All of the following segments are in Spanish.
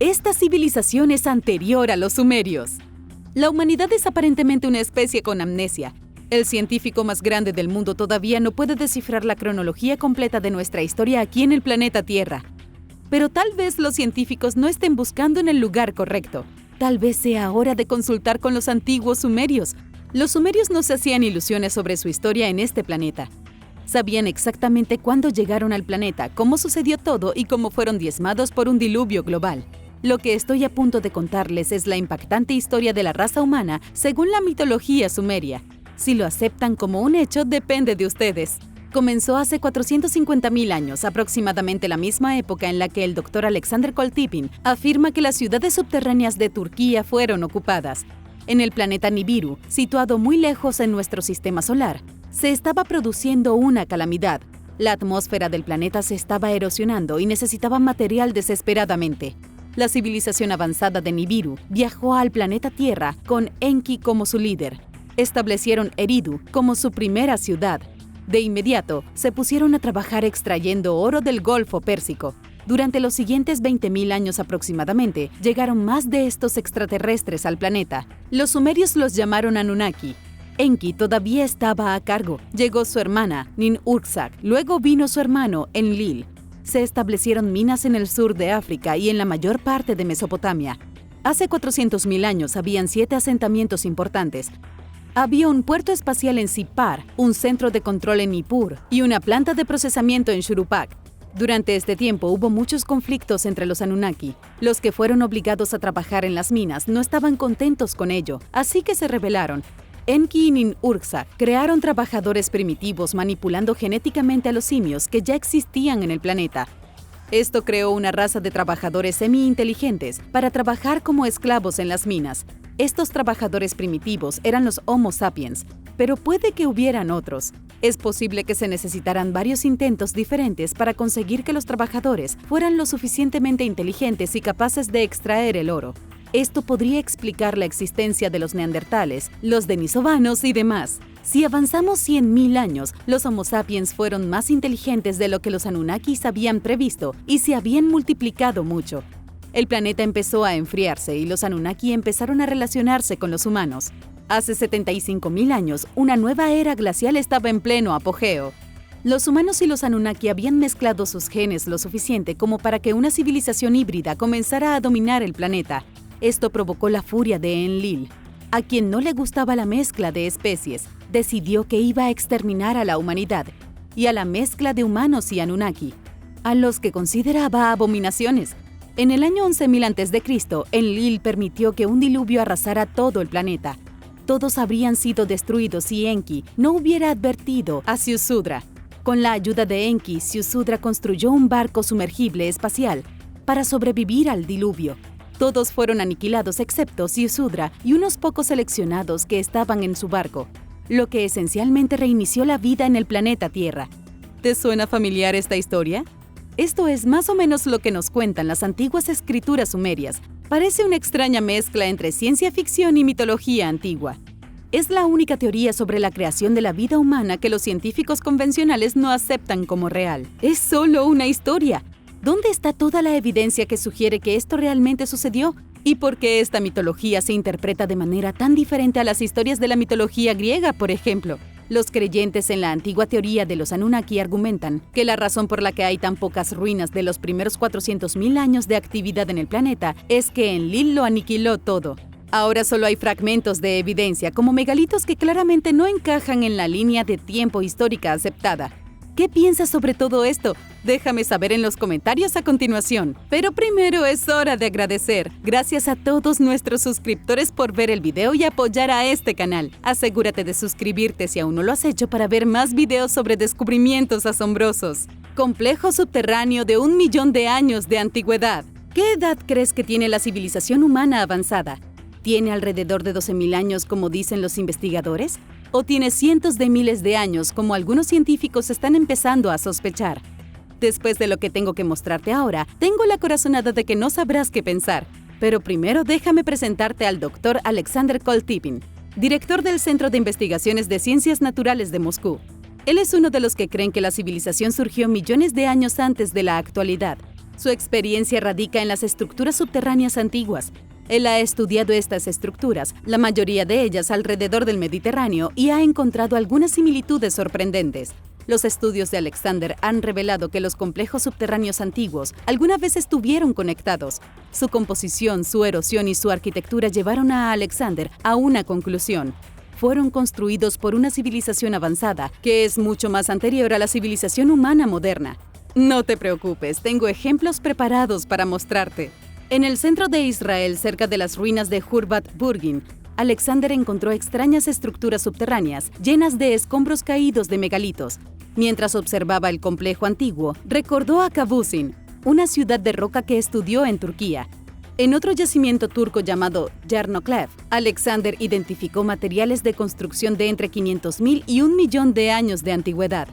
Esta civilización es anterior a los sumerios. La humanidad es aparentemente una especie con amnesia. El científico más grande del mundo todavía no puede descifrar la cronología completa de nuestra historia aquí en el planeta Tierra. Pero tal vez los científicos no estén buscando en el lugar correcto. Tal vez sea hora de consultar con los antiguos sumerios. Los sumerios no se hacían ilusiones sobre su historia en este planeta. Sabían exactamente cuándo llegaron al planeta, cómo sucedió todo y cómo fueron diezmados por un diluvio global. Lo que estoy a punto de contarles es la impactante historia de la raza humana según la mitología sumeria. Si lo aceptan como un hecho, depende de ustedes. Comenzó hace 450.000 años, aproximadamente la misma época en la que el Dr. Alexander Koltipin afirma que las ciudades subterráneas de Turquía fueron ocupadas. En el planeta Nibiru, situado muy lejos en nuestro sistema solar, se estaba produciendo una calamidad. La atmósfera del planeta se estaba erosionando y necesitaba material desesperadamente. La civilización avanzada de Nibiru viajó al planeta Tierra con Enki como su líder. Establecieron Eridu como su primera ciudad. De inmediato, se pusieron a trabajar extrayendo oro del Golfo Pérsico. Durante los siguientes 20.000 años aproximadamente, llegaron más de estos extraterrestres al planeta. Los sumerios los llamaron Anunnaki. Enki todavía estaba a cargo. Llegó su hermana, Nin-Urksak. Luego vino su hermano, Enlil. Se establecieron minas en el sur de África y en la mayor parte de Mesopotamia. Hace 400.000 años habían 7 asentamientos importantes. Había un puerto espacial en Sippar, un centro de control en Nippur y una planta de procesamiento en Shuruppak. Durante este tiempo hubo muchos conflictos entre los Anunnaki. Los que fueron obligados a trabajar en las minas no estaban contentos con ello, así que se rebelaron. Enki y Nin-Urksak crearon trabajadores primitivos manipulando genéticamente a los simios que ya existían en el planeta. Esto creó una raza de trabajadores semi-inteligentes para trabajar como esclavos en las minas. Estos trabajadores primitivos eran los Homo sapiens, pero puede que hubieran otros. Es posible que se necesitaran varios intentos diferentes para conseguir que los trabajadores fueran lo suficientemente inteligentes y capaces de extraer el oro. Esto podría explicar la existencia de los neandertales, los denisovanos y demás. Si avanzamos 100.000 años, los Homo sapiens fueron más inteligentes de lo que los Anunnakis habían previsto y se habían multiplicado mucho. El planeta empezó a enfriarse y los Anunnaki empezaron a relacionarse con los humanos. Hace 75.000 años, una nueva era glacial estaba en pleno apogeo. Los humanos y los Anunnaki habían mezclado sus genes lo suficiente como para que una civilización híbrida comenzara a dominar el planeta. Esto provocó la furia de Enlil. A quien no le gustaba la mezcla de especies, decidió que iba a exterminar a la humanidad y a la mezcla de humanos y Anunnaki, a los que consideraba abominaciones. En el año 11.000 a.C., Enlil permitió que un diluvio arrasara todo el planeta. Todos habrían sido destruidos si Enki no hubiera advertido a Ziusudra. Con la ayuda de Enki, Ziusudra construyó un barco sumergible espacial para sobrevivir al diluvio. Todos fueron aniquilados excepto Ziusudra y unos pocos seleccionados que estaban en su barco, lo que esencialmente reinició la vida en el planeta Tierra. ¿Te suena familiar esta historia? Esto es más o menos lo que nos cuentan las antiguas escrituras sumerias. Parece una extraña mezcla entre ciencia ficción y mitología antigua. Es la única teoría sobre la creación de la vida humana que los científicos convencionales no aceptan como real. Es solo una historia. ¿Dónde está toda la evidencia que sugiere que esto realmente sucedió? ¿Y por qué esta mitología se interpreta de manera tan diferente a las historias de la mitología griega, por ejemplo? Los creyentes en la antigua teoría de los Anunnaki argumentan que la razón por la que hay tan pocas ruinas de los primeros 400.000 años de actividad en el planeta es que Enlil lo aniquiló todo. Ahora solo hay fragmentos de evidencia, como megalitos que claramente no encajan en la línea de tiempo histórica aceptada. ¿Qué piensas sobre todo esto? Déjame saber en los comentarios a continuación. Pero primero es hora de agradecer. Gracias a todos nuestros suscriptores por ver el video y apoyar a este canal. Asegúrate de suscribirte si aún no lo has hecho para ver más videos sobre descubrimientos asombrosos. Complejo subterráneo de 1 millón de años de antigüedad. ¿Qué edad crees que tiene la civilización humana avanzada? ¿Tiene alrededor de 12.000 años como dicen los investigadores? ¿O tiene cientos de miles de años como algunos científicos están empezando a sospechar? Después de lo que tengo que mostrarte ahora, tengo la corazonada de que no sabrás qué pensar. Pero primero déjame presentarte al Dr. Alexander Koltipin, director del Centro de Investigaciones de Ciencias Naturales de Moscú. Él es uno de los que creen que la civilización surgió millones de años antes de la actualidad. Su experiencia radica en las estructuras subterráneas antiguas. Él ha estudiado estas estructuras, la mayoría de ellas alrededor del Mediterráneo, y ha encontrado algunas similitudes sorprendentes. Los estudios de Alexander han revelado que los complejos subterráneos antiguos alguna vez estuvieron conectados. Su composición, su erosión y su arquitectura llevaron a Alexander a una conclusión. Fueron construidos por una civilización avanzada, que es mucho más anterior a la civilización humana moderna. No te preocupes, tengo ejemplos preparados para mostrarte. En el centro de Israel, cerca de las ruinas de Hurbat Burgin, Alexander encontró extrañas estructuras subterráneas llenas de escombros caídos de megalitos. Mientras observaba el complejo antiguo, recordó a Kabusin, una ciudad de roca que estudió en Turquía. En otro yacimiento turco llamado Yarnoklev, Alexander identificó materiales de construcción de entre 500.000 y 1.000.000 de años de antigüedad.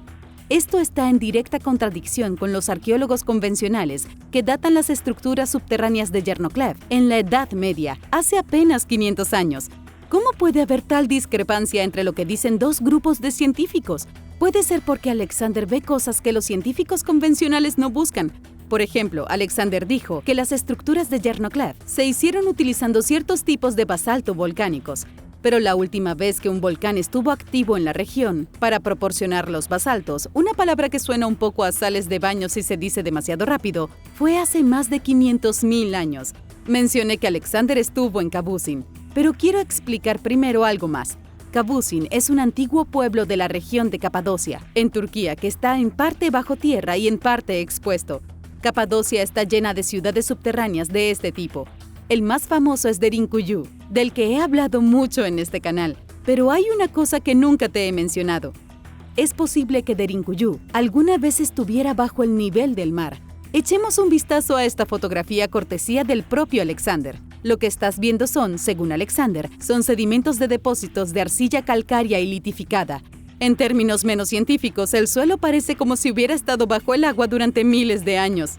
Esto está en directa contradicción con los arqueólogos convencionales que datan las estructuras subterráneas de Yarnoklev en la Edad Media, hace apenas 500 años. ¿Cómo puede haber tal discrepancia entre lo que dicen dos grupos de científicos? Puede ser porque Alexander ve cosas que los científicos convencionales no buscan. Por ejemplo, Alexander dijo que las estructuras de Yarnoklev se hicieron utilizando ciertos tipos de basalto volcánicos. Pero la última vez que un volcán estuvo activo en la región para proporcionar los basaltos, una palabra que suena un poco a sales de baño si se dice demasiado rápido, fue hace más de 500.000 años. Mencioné que Alexander estuvo en Kabusin, pero quiero explicar primero algo más. Kabusin es un antiguo pueblo de la región de Capadocia, en Turquía, que está en parte bajo tierra y en parte expuesto. Capadocia está llena de ciudades subterráneas de este tipo. El más famoso es Derinkuyu, del que he hablado mucho en este canal. Pero hay una cosa que nunca te he mencionado. Es posible que Derinkuyu alguna vez estuviera bajo el nivel del mar. Echemos un vistazo a esta fotografía cortesía del propio Alexander. Lo que estás viendo son, según Alexander, son sedimentos de depósitos de arcilla calcárea y litificada. En términos menos científicos, el suelo parece como si hubiera estado bajo el agua durante miles de años.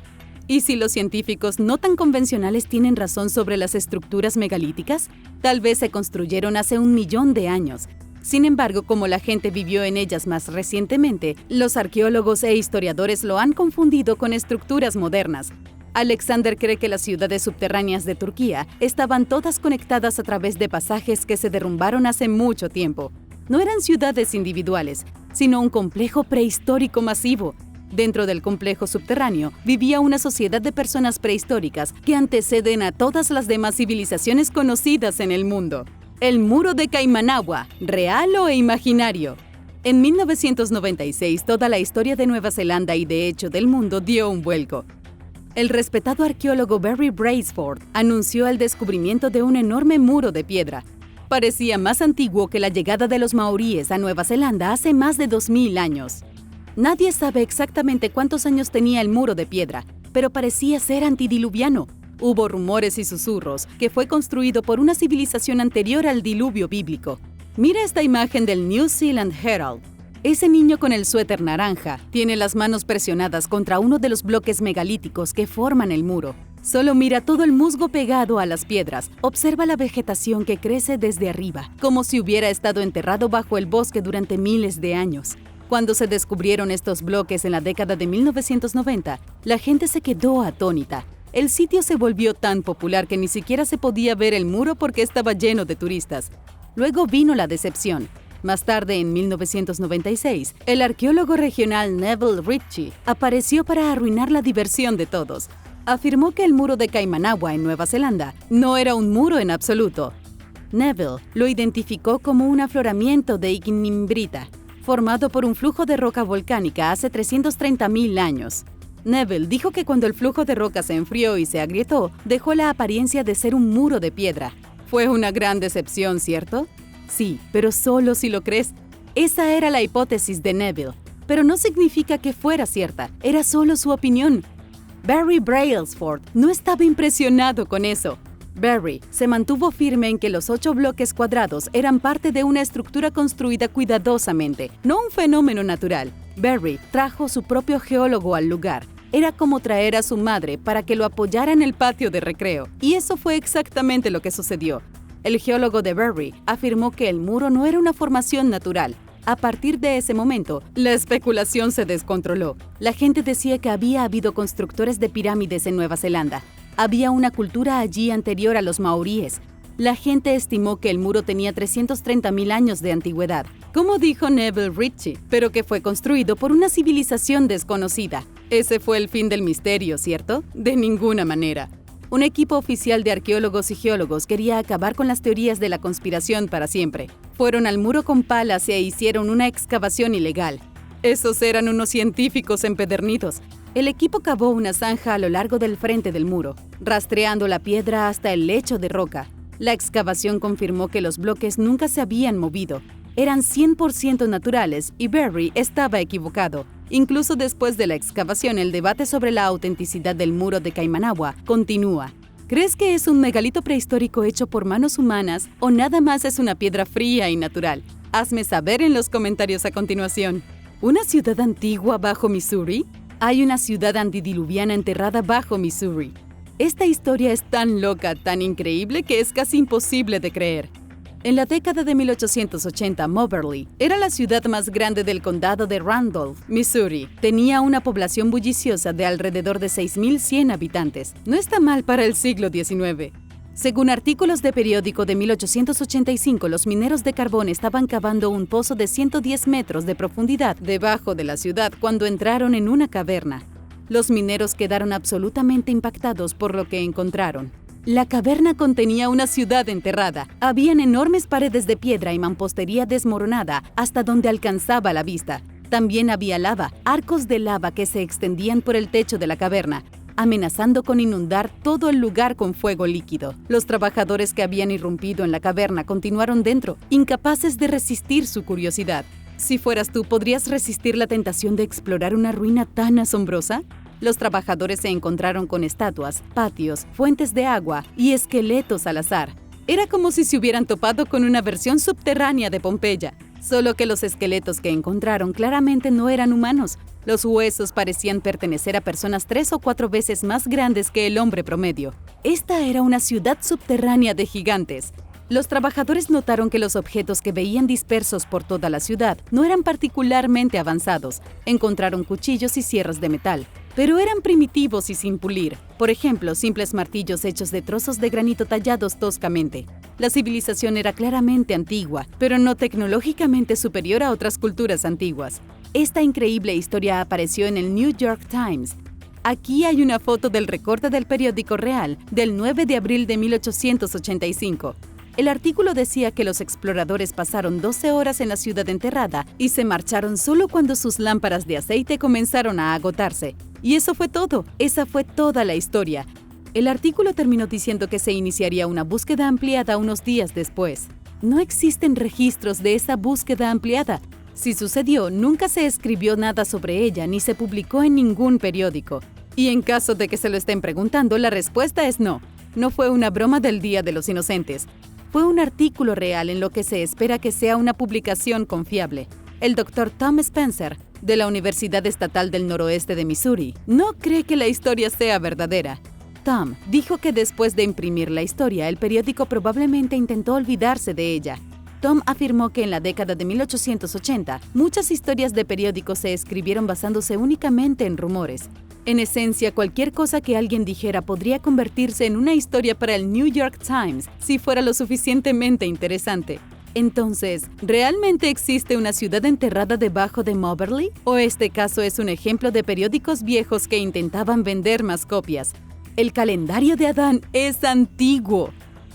¿Y si los científicos no tan convencionales tienen razón sobre las estructuras megalíticas? Tal vez se construyeron hace 1.000.000 de años. Sin embargo, como la gente vivió en ellas más recientemente, los arqueólogos e historiadores lo han confundido con estructuras modernas. Alexander cree que las ciudades subterráneas de Turquía estaban todas conectadas a través de pasajes que se derrumbaron hace mucho tiempo. No eran ciudades individuales, sino un complejo prehistórico masivo. Dentro del complejo subterráneo vivía una sociedad de personas prehistóricas que anteceden a todas las demás civilizaciones conocidas en el mundo. El Muro de Kaimanagua, ¿real o imaginario? En 1996, toda la historia de Nueva Zelanda y de hecho del mundo dio un vuelco. El respetado arqueólogo Barry Brailsford anunció el descubrimiento de un enorme muro de piedra. Parecía más antiguo que la llegada de los maoríes a Nueva Zelanda hace más de 2.000 años. Nadie sabe exactamente cuántos años tenía el muro de piedra, pero parecía ser antidiluviano. Hubo rumores y susurros que fue construido por una civilización anterior al diluvio bíblico. Mira esta imagen del New Zealand Herald. Ese niño con el suéter naranja tiene las manos presionadas contra uno de los bloques megalíticos que forman el muro. Solo mira todo el musgo pegado a las piedras. Observa la vegetación que crece desde arriba, como si hubiera estado enterrado bajo el bosque durante miles de años. Cuando se descubrieron estos bloques en la década de 1990, la gente se quedó atónita. El sitio se volvió tan popular que ni siquiera se podía ver el muro porque estaba lleno de turistas. Luego vino la decepción. Más tarde, en 1996, el arqueólogo regional Neville Ritchie apareció para arruinar la diversión de todos. Afirmó que el muro de Kaimanagua en Nueva Zelanda no era un muro en absoluto. Neville lo identificó como un afloramiento de ignimbrita, formado por un flujo de roca volcánica hace 330.000 años. Neville dijo que cuando el flujo de roca se enfrió y se agrietó, dejó la apariencia de ser un muro de piedra. Fue una gran decepción, ¿cierto? Sí, pero solo si lo crees. Esa era la hipótesis de Neville, pero no significa que fuera cierta, era solo su opinión. Barry Brailsford no estaba impresionado con eso. Barry se mantuvo firme en que los 8 bloques cuadrados eran parte de una estructura construida cuidadosamente, no un fenómeno natural. Barry trajo su propio geólogo al lugar. Era como traer a su madre para que lo apoyara en el patio de recreo. Y eso fue exactamente lo que sucedió. El geólogo de Barry afirmó que el muro no era una formación natural. A partir de ese momento, la especulación se descontroló. La gente decía que había habido constructores de pirámides en Nueva Zelanda. Había una cultura allí anterior a los maoríes. La gente estimó que el muro tenía 330.000 años de antigüedad, como dijo Neville Ritchie, pero que fue construido por una civilización desconocida. Ese fue el fin del misterio, ¿cierto? De ninguna manera. Un equipo oficial de arqueólogos y geólogos quería acabar con las teorías de la conspiración para siempre. Fueron al muro con palas e hicieron una excavación ilegal. Esos eran unos científicos empedernidos. El equipo cavó una zanja a lo largo del frente del muro, rastreando la piedra hasta el lecho de roca. La excavación confirmó que los bloques nunca se habían movido. Eran 100% naturales y Berry estaba equivocado. Incluso después de la excavación, el debate sobre la autenticidad del muro de Caimanagua continúa. ¿Crees que es un megalito prehistórico hecho por manos humanas o nada más es una piedra fría y natural? Hazme saber en los comentarios a continuación. ¿Una ciudad antigua bajo Missouri? Hay una ciudad antediluviana enterrada bajo Missouri. Esta historia es tan loca, tan increíble que es casi imposible de creer. En la década de 1880, Moberly era la ciudad más grande del condado de Randolph, Missouri. Tenía una población bulliciosa de alrededor de 6.100 habitantes. No está mal para el siglo XIX. Según artículos de periódico de 1885, los mineros de carbón estaban cavando un pozo de 110 metros de profundidad debajo de la ciudad cuando entraron en una caverna. Los mineros quedaron absolutamente impactados por lo que encontraron. La caverna contenía una ciudad enterrada. Habían enormes paredes de piedra y mampostería desmoronada hasta donde alcanzaba la vista. También había lava, arcos de lava que se extendían por el techo de la caverna, amenazando con inundar todo el lugar con fuego líquido. Los trabajadores que habían irrumpido en la caverna continuaron dentro, incapaces de resistir su curiosidad. Si fueras tú, ¿podrías resistir la tentación de explorar una ruina tan asombrosa? Los trabajadores se encontraron con estatuas, patios, fuentes de agua y esqueletos al azar. Era como si se hubieran topado con una versión subterránea de Pompeya, solo que los esqueletos que encontraron claramente no eran humanos. Los huesos parecían pertenecer a personas 3 o 4 veces más grandes que el hombre promedio. Esta era una ciudad subterránea de gigantes. Los trabajadores notaron que los objetos que veían dispersos por toda la ciudad no eran particularmente avanzados. Encontraron cuchillos y sierras de metal, pero eran primitivos y sin pulir. Por ejemplo, simples martillos hechos de trozos de granito tallados toscamente. La civilización era claramente antigua, pero no tecnológicamente superior a otras culturas antiguas. Esta increíble historia apareció en el New York Times. Aquí hay una foto del recorte del periódico Real del 9 de abril de 1885. El artículo decía que los exploradores pasaron 12 horas en la ciudad enterrada y se marcharon solo cuando sus lámparas de aceite comenzaron a agotarse. Y eso fue todo. Esa fue toda la historia. El artículo terminó diciendo que se iniciaría una búsqueda ampliada unos días después. No existen registros de esa búsqueda ampliada. Si sucedió, nunca se escribió nada sobre ella ni se publicó en ningún periódico. Y en caso de que se lo estén preguntando, la respuesta es no. No fue una broma del Día de los Inocentes. Fue un artículo real en lo que se espera que sea una publicación confiable. El Dr. Tom Spencer, de la Universidad Estatal del Noroeste de Missouri, no cree que la historia sea verdadera. Tom dijo que después de imprimir la historia, el periódico probablemente intentó olvidarse de ella. Tom afirmó que en la década de 1880, muchas historias de periódicos se escribieron basándose únicamente en rumores. En esencia, cualquier cosa que alguien dijera podría convertirse en una historia para el New York Times si fuera lo suficientemente interesante. Entonces, ¿realmente existe una ciudad enterrada debajo de Moberly? ¿O este caso es un ejemplo de periódicos viejos que intentaban vender más copias? El calendario de Adán es antiguo.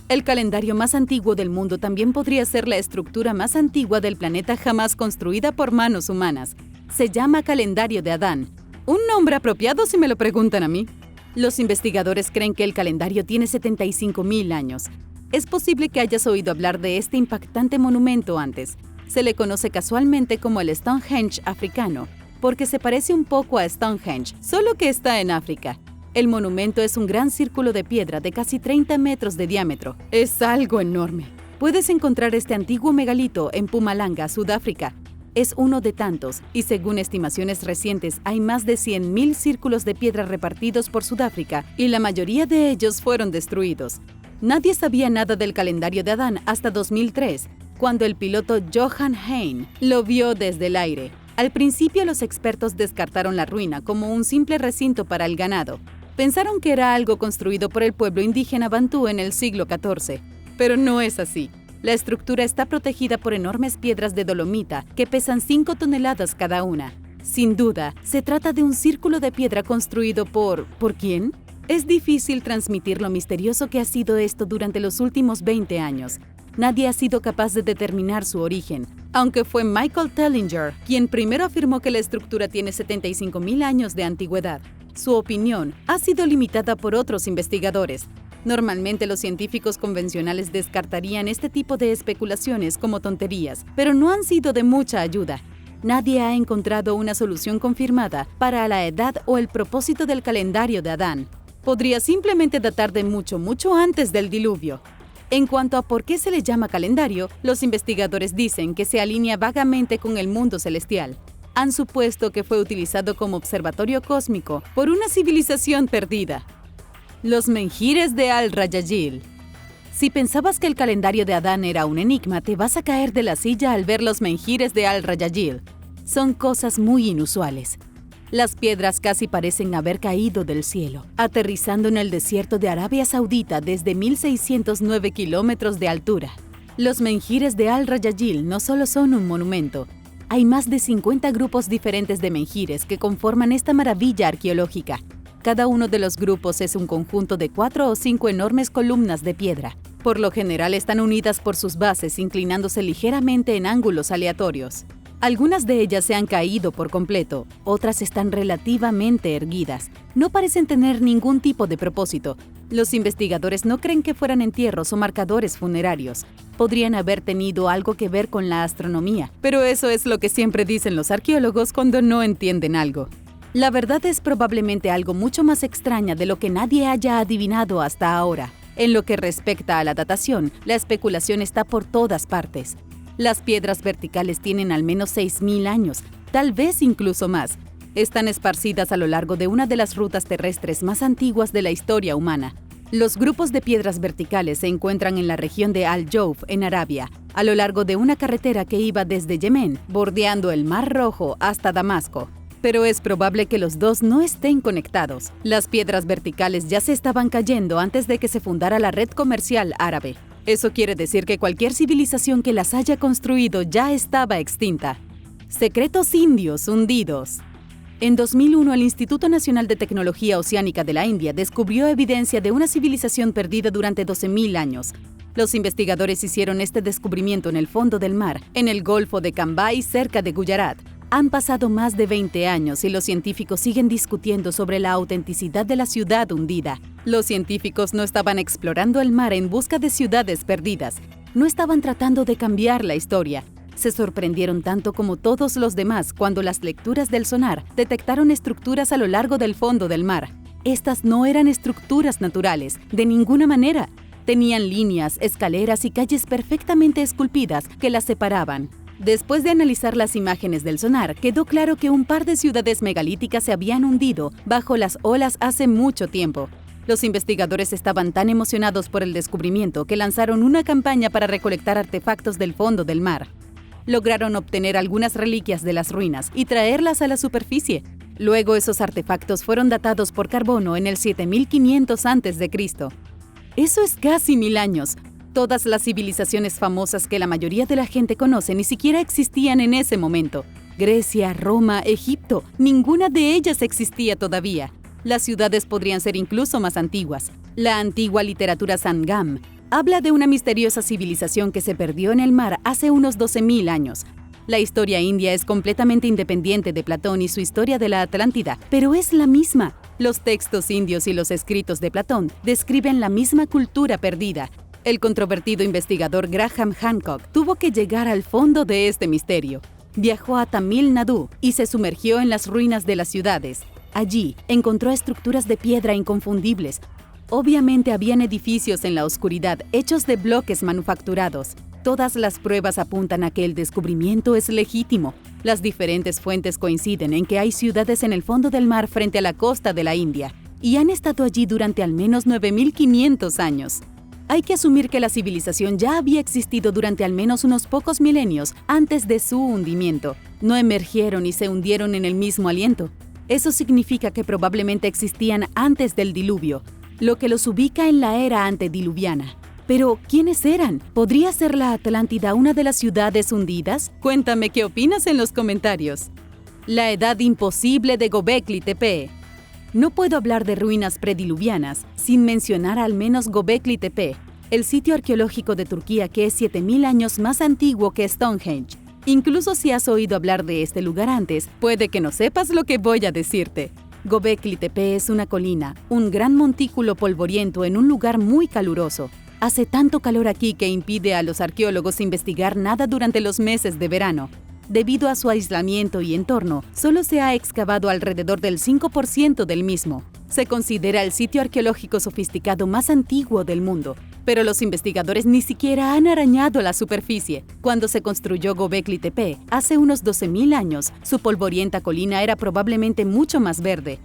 El calendario más antiguo del mundo también podría ser la estructura más antigua del planeta jamás construida por manos humanas. Se llama calendario de Adán. Un nombre apropiado si me lo preguntan a mí. Los investigadores creen que el calendario tiene 75.000 años. Es posible que hayas oído hablar de este impactante monumento antes. Se le conoce casualmente como el Stonehenge africano, porque se parece un poco a Stonehenge, solo que está en África. El monumento es un gran círculo de piedra de casi 30 metros de diámetro. Es algo enorme. Puedes encontrar este antiguo megalito en Mpumalanga, Sudáfrica. Es uno de tantos, y según estimaciones recientes, hay más de 100.000 círculos de piedra repartidos por Sudáfrica, y la mayoría de ellos fueron destruidos. Nadie sabía nada del calendario de Adán hasta 2003. cuando el piloto Johan Hein lo vio desde el aire. Al principio los expertos descartaron la ruina como un simple recinto para el ganado. Pensaron que era algo construido por el pueblo indígena bantú en el siglo XIV, pero no es así. La estructura está protegida por enormes piedras de dolomita que pesan 5 toneladas cada una. Sin duda, se trata de un círculo de piedra construido ¿por quién? Es difícil transmitir lo misterioso que ha sido esto durante los últimos 20 años. Nadie ha sido capaz de determinar su origen, aunque fue Michael Tellinger quien primero afirmó que la estructura tiene 75.000 años de antigüedad. Su opinión ha sido limitada por otros investigadores. Normalmente los científicos convencionales descartarían este tipo de especulaciones como tonterías, pero no han sido de mucha ayuda. Nadie ha encontrado una solución confirmada para la edad o el propósito del calendario de Adán. Podría simplemente datar de mucho antes del diluvio. En cuanto a por qué se le llama calendario, los investigadores dicen que se alinea vagamente con el mundo celestial. Han supuesto que fue utilizado como observatorio cósmico por una civilización perdida. Los menhires de Al-Rayajil. Si pensabas que el calendario de Adán era un enigma, te vas a caer de la silla al ver los menhires de Al-Rayajil. Son cosas muy inusuales. Las piedras casi parecen haber caído del cielo, aterrizando en el desierto de Arabia Saudita desde 1.609 kilómetros de altura. Los menhires de Al-Rayajil no solo son un monumento. Hay más de 50 grupos diferentes de menhires que conforman esta maravilla arqueológica. Cada uno de los grupos es un conjunto de 4 o 5 enormes columnas de piedra. Por lo general están unidas por sus bases, inclinándose ligeramente en ángulos aleatorios. Algunas de ellas se han caído por completo, otras están relativamente erguidas. No parecen tener ningún tipo de propósito. Los investigadores no creen que fueran entierros o marcadores funerarios. Podrían haber tenido algo que ver con la astronomía, pero eso es lo que siempre dicen los arqueólogos cuando no entienden algo. La verdad es probablemente algo mucho más extraña de lo que nadie haya adivinado hasta ahora. En lo que respecta a la datación, la especulación está por todas partes. Las piedras verticales tienen al menos 6.000 años, tal vez incluso más. Están esparcidas a lo largo de una de las rutas terrestres más antiguas de la historia humana. Los grupos de piedras verticales se encuentran en la región de Al-Jouf, en Arabia, a lo largo de una carretera que iba desde Yemen, bordeando el Mar Rojo hasta Damasco. Pero es probable que los dos no estén conectados. Las piedras verticales ya se estaban cayendo antes de que se fundara la red comercial árabe. Eso quiere decir que cualquier civilización que las haya construido ya estaba extinta. Secretos indios hundidos. En 2001, el Instituto Nacional de Tecnología Oceánica de la India descubrió evidencia de una civilización perdida durante 12.000 años. Los investigadores hicieron este descubrimiento en el fondo del mar, en el Golfo de Cambay, cerca de Gujarat. Han pasado más de 20 años y los científicos siguen discutiendo sobre la autenticidad de la ciudad hundida. Los científicos no estaban explorando el mar en busca de ciudades perdidas. No estaban tratando de cambiar la historia. Se sorprendieron tanto como todos los demás cuando las lecturas del sonar detectaron estructuras a lo largo del fondo del mar. Estas no eran estructuras naturales, de ninguna manera. Tenían líneas, escaleras y calles perfectamente esculpidas que las separaban. Después de analizar las imágenes del sonar, quedó claro que un par de ciudades megalíticas se habían hundido bajo las olas hace mucho tiempo. Los investigadores estaban tan emocionados por el descubrimiento que lanzaron una campaña para recolectar artefactos del fondo del mar. Lograron obtener algunas reliquias de las ruinas y traerlas a la superficie. Luego esos artefactos fueron datados por carbono en el 7500 a.C. Eso es casi 1000 años. Todas las civilizaciones famosas que la mayoría de la gente conoce ni siquiera existían en ese momento. Grecia, Roma, Egipto, ninguna de ellas existía todavía. Las ciudades podrían ser incluso más antiguas. La antigua literatura Sangam habla de una misteriosa civilización que se perdió en el mar hace unos 12.000 años. La historia india es completamente independiente de Platón y su historia de la Atlántida, pero es la misma. Los textos indios y los escritos de Platón describen la misma cultura perdida. El controvertido investigador Graham Hancock tuvo que llegar al fondo de este misterio. Viajó a Tamil Nadu y se sumergió en las ruinas de las ciudades. Allí encontró estructuras de piedra inconfundibles. Obviamente habían edificios en la oscuridad hechos de bloques manufacturados. Todas las pruebas apuntan a que el descubrimiento es legítimo. Las diferentes fuentes coinciden en que hay ciudades en el fondo del mar frente a la costa de la India, y han estado allí durante al menos 9.500 años. Hay que asumir que la civilización ya había existido durante al menos unos pocos milenios antes de su hundimiento. No emergieron y se hundieron en el mismo aliento. Eso significa que probablemente existían antes del diluvio, lo que los ubica en la era antediluviana. Pero, ¿quiénes eran? ¿Podría ser la Atlántida una de las ciudades hundidas? Cuéntame qué opinas en los comentarios. La edad imposible de Göbekli Tepe. No puedo hablar de ruinas prediluvianas sin mencionar al menos Göbekli Tepe, el sitio arqueológico de Turquía que es 7000 años más antiguo que Stonehenge. Incluso si has oído hablar de este lugar antes, puede que no sepas lo que voy a decirte. Göbekli Tepe es una colina, un gran montículo polvoriento en un lugar muy caluroso. Hace tanto calor aquí que impide a los arqueólogos investigar nada durante los meses de verano. Debido a su aislamiento y entorno, solo se ha excavado alrededor del 5% del mismo. Se considera el sitio arqueológico sofisticado más antiguo del mundo, pero los investigadores ni siquiera han arañado la superficie. Cuando se construyó Göbekli Tepe, hace unos 12.000 años, su polvorienta colina era probablemente mucho más verde.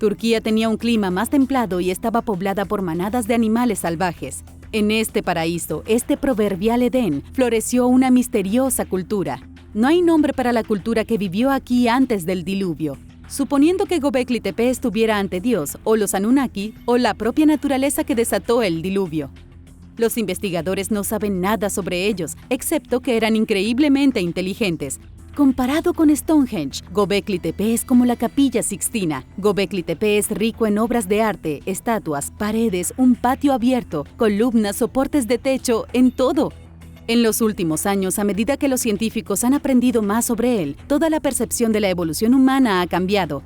Turquía tenía un clima más templado y estaba poblada por manadas de animales salvajes. En este paraíso, este proverbial Edén, floreció una misteriosa cultura. No hay nombre para la cultura que vivió aquí antes del diluvio. Suponiendo que Göbekli Tepe estuviera ante Dios, o los Anunnaki, o la propia naturaleza que desató el diluvio. Los investigadores no saben nada sobre ellos, excepto que eran increíblemente inteligentes. Comparado con Stonehenge, Göbekli Tepe es como la Capilla Sixtina. Göbekli Tepe es rico en obras de arte, estatuas, paredes, un patio abierto, columnas, soportes de techo, en todo. En los últimos años, a medida que los científicos han aprendido más sobre él, toda la percepción de la evolución humana ha cambiado.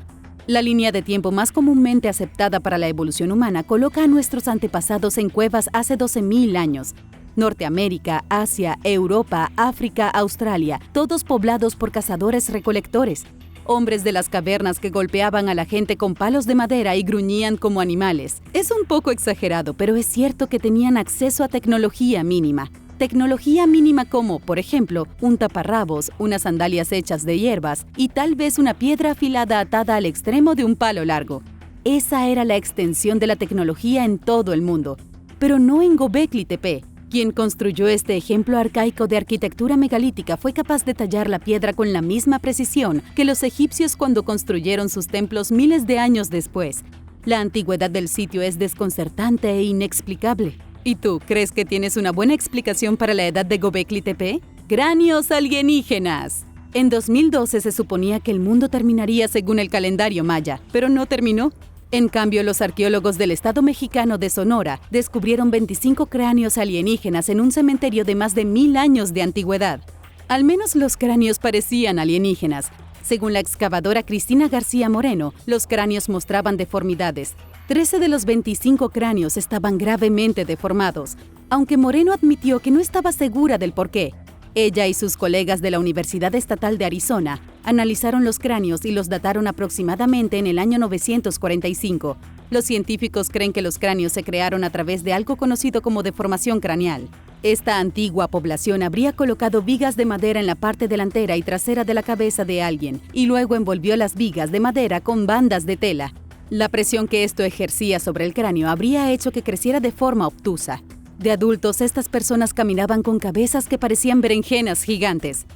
La línea de tiempo más comúnmente aceptada para la evolución humana coloca a nuestros antepasados en cuevas hace 12.000 años. Norteamérica, Asia, Europa, África, Australia, todos poblados por cazadores-recolectores. Hombres de las cavernas que golpeaban a la gente con palos de madera y gruñían como animales. Es un poco exagerado, pero es cierto que tenían acceso a tecnología mínima. Tecnología mínima como, por ejemplo, un taparrabos, unas sandalias hechas de hierbas y tal vez una piedra afilada atada al extremo de un palo largo. Esa era la extensión de la tecnología en todo el mundo, pero no en Göbekli Tepe. Quien construyó este ejemplo arcaico de arquitectura megalítica fue capaz de tallar la piedra con la misma precisión que los egipcios cuando construyeron sus templos miles de años después. La antigüedad del sitio es desconcertante e inexplicable. ¿Y tú, crees que tienes una buena explicación para la edad de Göbekli Tepe? ¡Cráneos alienígenas! En 2012 se suponía que el mundo terminaría según el calendario maya, pero no terminó. En cambio, los arqueólogos del estado mexicano de Sonora descubrieron 25 cráneos alienígenas en un cementerio de más de 1000 años de antigüedad. Al menos los cráneos parecían alienígenas. Según la excavadora Cristina García Moreno, los cráneos mostraban deformidades. 13 de los 25 cráneos estaban gravemente deformados, aunque Moreno admitió que no estaba segura del porqué. Ella y sus colegas de la Universidad Estatal de Arizona analizaron los cráneos y los dataron aproximadamente en el año 945. Los científicos creen que los cráneos se crearon a través de algo conocido como deformación craneal. Esta antigua población habría colocado vigas de madera en la parte delantera y trasera de la cabeza de alguien, y luego envolvió las vigas de madera con bandas de tela. La presión que esto ejercía sobre el cráneo habría hecho que creciera de forma obtusa. De adultos, estas personas caminaban con cabezas que parecían berenjenas gigantes.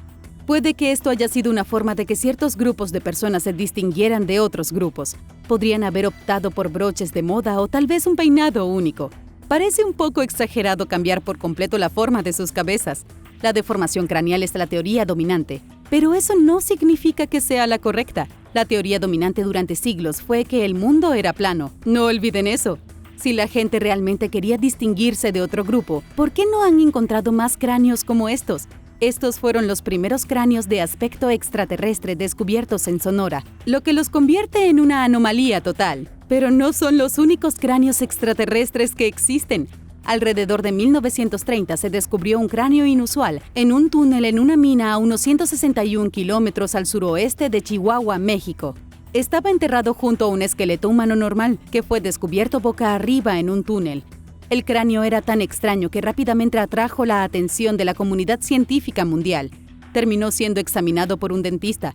Puede que esto haya sido una forma de que ciertos grupos de personas se distinguieran de otros grupos. Podrían haber optado por broches de moda o tal vez un peinado único. Parece un poco exagerado cambiar por completo la forma de sus cabezas. La deformación craneal es la teoría dominante, pero eso no significa que sea la correcta. La teoría dominante durante siglos fue que el mundo era plano. No olviden eso. Si la gente realmente quería distinguirse de otro grupo, ¿por qué no han encontrado más cráneos como estos? Estos fueron los primeros cráneos de aspecto extraterrestre descubiertos en Sonora, lo que los convierte en una anomalía total. Pero no son los únicos cráneos extraterrestres que existen. Alrededor de 1930 se descubrió un cráneo inusual en un túnel en una mina a unos 161 kilómetros al suroeste de Chihuahua, México. Estaba enterrado junto a un esqueleto humano normal que fue descubierto boca arriba en un túnel. El cráneo era tan extraño que rápidamente atrajo la atención de la comunidad científica mundial. Terminó siendo examinado por un dentista,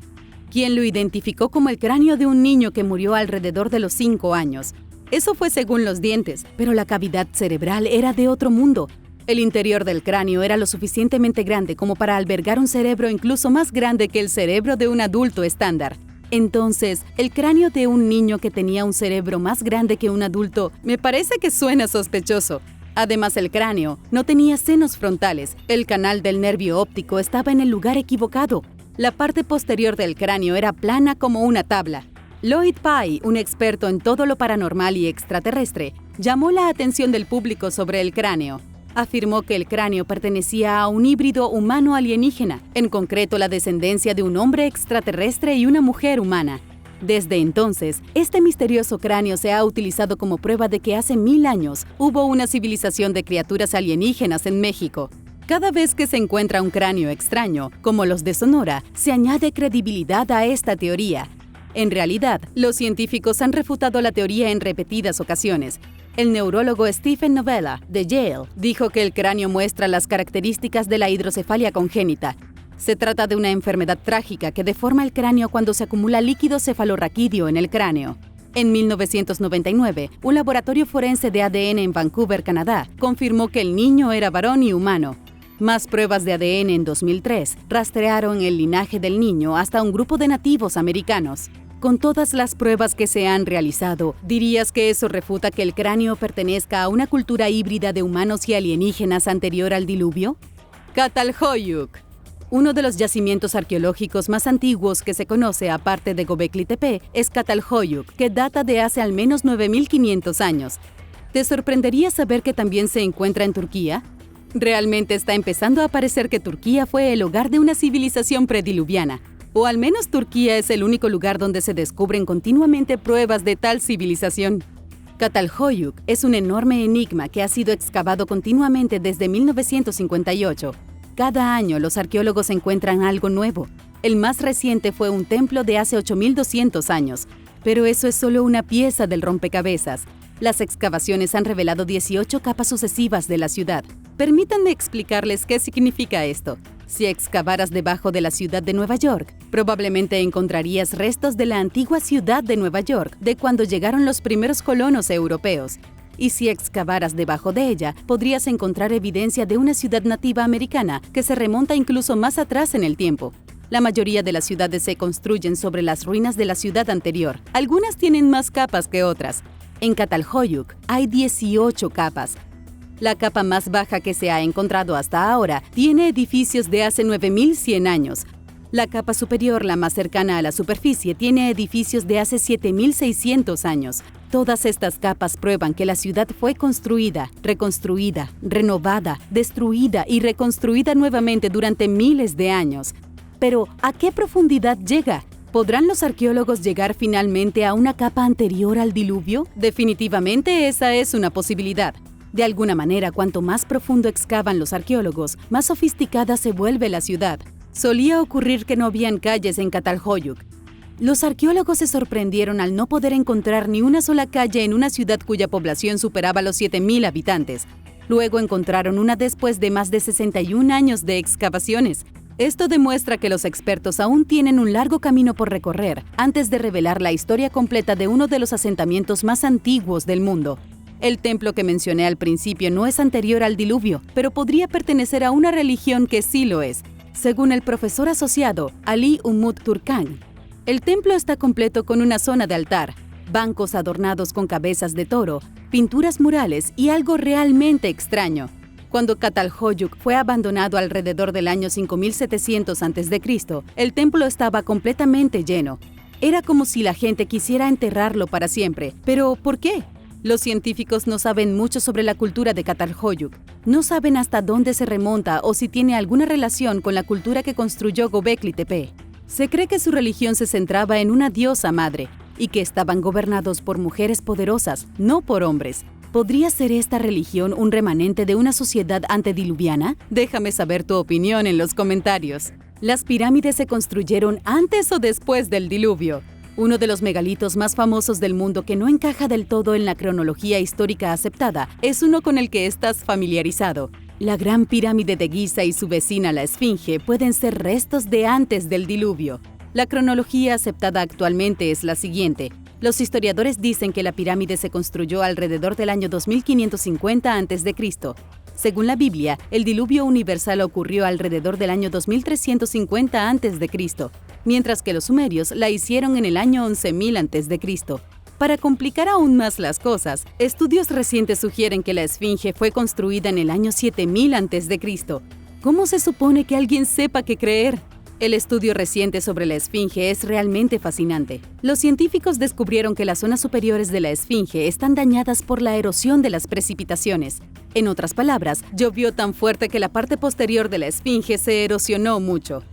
quien lo identificó como el cráneo de un niño que murió alrededor de los 5 años. Eso fue según los dientes, pero la cavidad cerebral era de otro mundo. El interior del cráneo era lo suficientemente grande como para albergar un cerebro incluso más grande que el cerebro de un adulto estándar. Entonces, el cráneo de un niño que tenía un cerebro más grande que un adulto me parece que suena sospechoso. Además, el cráneo no tenía senos frontales. El canal del nervio óptico estaba en el lugar equivocado. La parte posterior del cráneo era plana como una tabla. Lloyd Pye, un experto en todo lo paranormal y extraterrestre, llamó la atención del público sobre el cráneo. Afirmó que el cráneo pertenecía a un híbrido humano-alienígena, en concreto la descendencia de un hombre extraterrestre y una mujer humana. Desde entonces, este misterioso cráneo se ha utilizado como prueba de que hace 1000 años hubo una civilización de criaturas alienígenas en México. Cada vez que se encuentra un cráneo extraño, como los de Sonora, se añade credibilidad a esta teoría. En realidad, los científicos han refutado la teoría en repetidas ocasiones. El neurólogo Stephen Novella, de Yale, dijo que el cráneo muestra las características de la hidrocefalia congénita. Se trata de una enfermedad trágica que deforma el cráneo cuando se acumula líquido cefalorraquídeo en el cráneo. En 1999, un laboratorio forense de ADN en Vancouver, Canadá, confirmó que el niño era varón y humano. Más pruebas de ADN en 2003 rastrearon el linaje del niño hasta un grupo de nativos americanos. Con todas las pruebas que se han realizado, ¿dirías que eso refuta que el cráneo pertenezca a una cultura híbrida de humanos y alienígenas anterior al diluvio? Catalhoyuk. Uno de los yacimientos arqueológicos más antiguos que se conoce aparte de Göbekli Tepe es Catalhoyuk, que data de hace al menos 9500 años. ¿Te sorprendería saber que también se encuentra en Turquía? Realmente está empezando a parecer que Turquía fue el hogar de una civilización prediluviana. O al menos Turquía es el único lugar donde se descubren continuamente pruebas de tal civilización. Catalhoyuk es un enorme enigma que ha sido excavado continuamente desde 1958. Cada año los arqueólogos encuentran algo nuevo. El más reciente fue un templo de hace 8200 años. Pero eso es solo una pieza del rompecabezas. Las excavaciones han revelado 18 capas sucesivas de la ciudad. Permítanme explicarles qué significa esto. Si excavaras debajo de la ciudad de Nueva York, probablemente encontrarías restos de la antigua ciudad de Nueva York, de cuando llegaron los primeros colonos europeos. Y si excavaras debajo de ella, podrías encontrar evidencia de una ciudad nativa americana que se remonta incluso más atrás en el tiempo. La mayoría de las ciudades se construyen sobre las ruinas de la ciudad anterior. Algunas tienen más capas que otras. En Catalhoyuk hay 18 capas. La capa más baja que se ha encontrado hasta ahora tiene edificios de hace 9100 años. La capa superior, la más cercana a la superficie, tiene edificios de hace 7600 años. Todas estas capas prueban que la ciudad fue construida, reconstruida, renovada, destruida y reconstruida nuevamente durante miles de años. Pero, ¿a qué profundidad llega? ¿Podrán los arqueólogos llegar finalmente a una capa anterior al diluvio? Definitivamente esa es una posibilidad. De alguna manera, cuanto más profundo excavan los arqueólogos, más sofisticada se vuelve la ciudad. Solía ocurrir que no habían calles en Catalhoyuk. Los arqueólogos se sorprendieron al no poder encontrar ni una sola calle en una ciudad cuya población superaba los 7000 habitantes. Luego encontraron una después de más de 61 años de excavaciones. Esto demuestra que los expertos aún tienen un largo camino por recorrer antes de revelar la historia completa de uno de los asentamientos más antiguos del mundo. El templo que mencioné al principio no es anterior al diluvio, pero podría pertenecer a una religión que sí lo es, según el profesor asociado Ali Umut Turkan. El templo está completo con una zona de altar, bancos adornados con cabezas de toro, pinturas murales y algo realmente extraño. Cuando Catalhoyuk fue abandonado alrededor del año 5700 a.C., el templo estaba completamente lleno. Era como si la gente quisiera enterrarlo para siempre. ¿Pero por qué? Los científicos no saben mucho sobre la cultura de Catalhoyuk. No saben hasta dónde se remonta o si tiene alguna relación con la cultura que construyó Göbekli Tepe. Se cree que su religión se centraba en una diosa madre y que estaban gobernados por mujeres poderosas, no por hombres. ¿Podría ser esta religión un remanente de una sociedad antediluviana? Déjame saber tu opinión en los comentarios. ¿Las pirámides se construyeron antes o después del diluvio? Uno de los megalitos más famosos del mundo que no encaja del todo en la cronología histórica aceptada es uno con el que estás familiarizado. La Gran Pirámide de Giza y su vecina la Esfinge pueden ser restos de antes del diluvio. La cronología aceptada actualmente es la siguiente. Los historiadores dicen que la pirámide se construyó alrededor del año 2550 a.C. Según la Biblia, el diluvio universal ocurrió alrededor del año 2350 a.C., mientras que los sumerios la hicieron en el año 11.000 a.C. Para complicar aún más las cosas, estudios recientes sugieren que la Esfinge fue construida en el año 7000 a.C. ¿Cómo se supone que alguien sepa qué creer? El estudio reciente sobre la Esfinge es realmente fascinante. Los científicos descubrieron que las zonas superiores de la Esfinge están dañadas por la erosión de las precipitaciones. En otras palabras, llovió tan fuerte que la parte posterior de la Esfinge se erosionó mucho.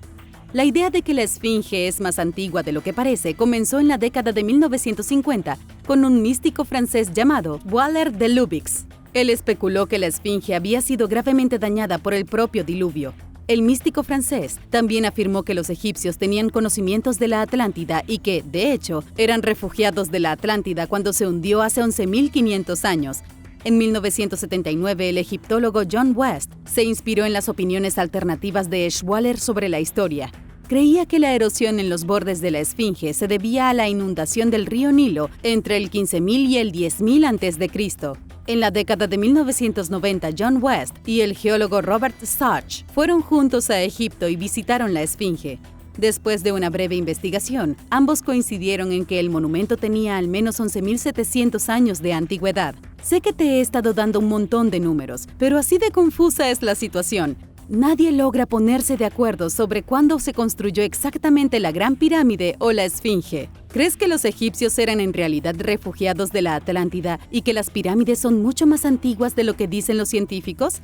La idea de que la Esfinge es más antigua de lo que parece comenzó en la década de 1950 con un místico francés llamado Waller de Lubix. Él especuló que la Esfinge había sido gravemente dañada por el propio diluvio. El místico francés también afirmó que los egipcios tenían conocimientos de la Atlántida y que, de hecho, eran refugiados de la Atlántida cuando se hundió hace 11.500 años. En 1979, el egiptólogo John West se inspiró en las opiniones alternativas de Waller sobre la historia. Creía que la erosión en los bordes de la Esfinge se debía a la inundación del río Nilo entre el 15.000 y el 10.000 a.C. En la década de 1990, John West y el geólogo Robert Sachs fueron juntos a Egipto y visitaron la Esfinge. Después de una breve investigación, ambos coincidieron en que el monumento tenía al menos 11.700 años de antigüedad. Sé que te he estado dando un montón de números, pero así de confusa es la situación. Nadie logra ponerse de acuerdo sobre cuándo se construyó exactamente la Gran Pirámide o la Esfinge. ¿Crees que los egipcios eran en realidad refugiados de la Atlántida y que las pirámides son mucho más antiguas de lo que dicen los científicos?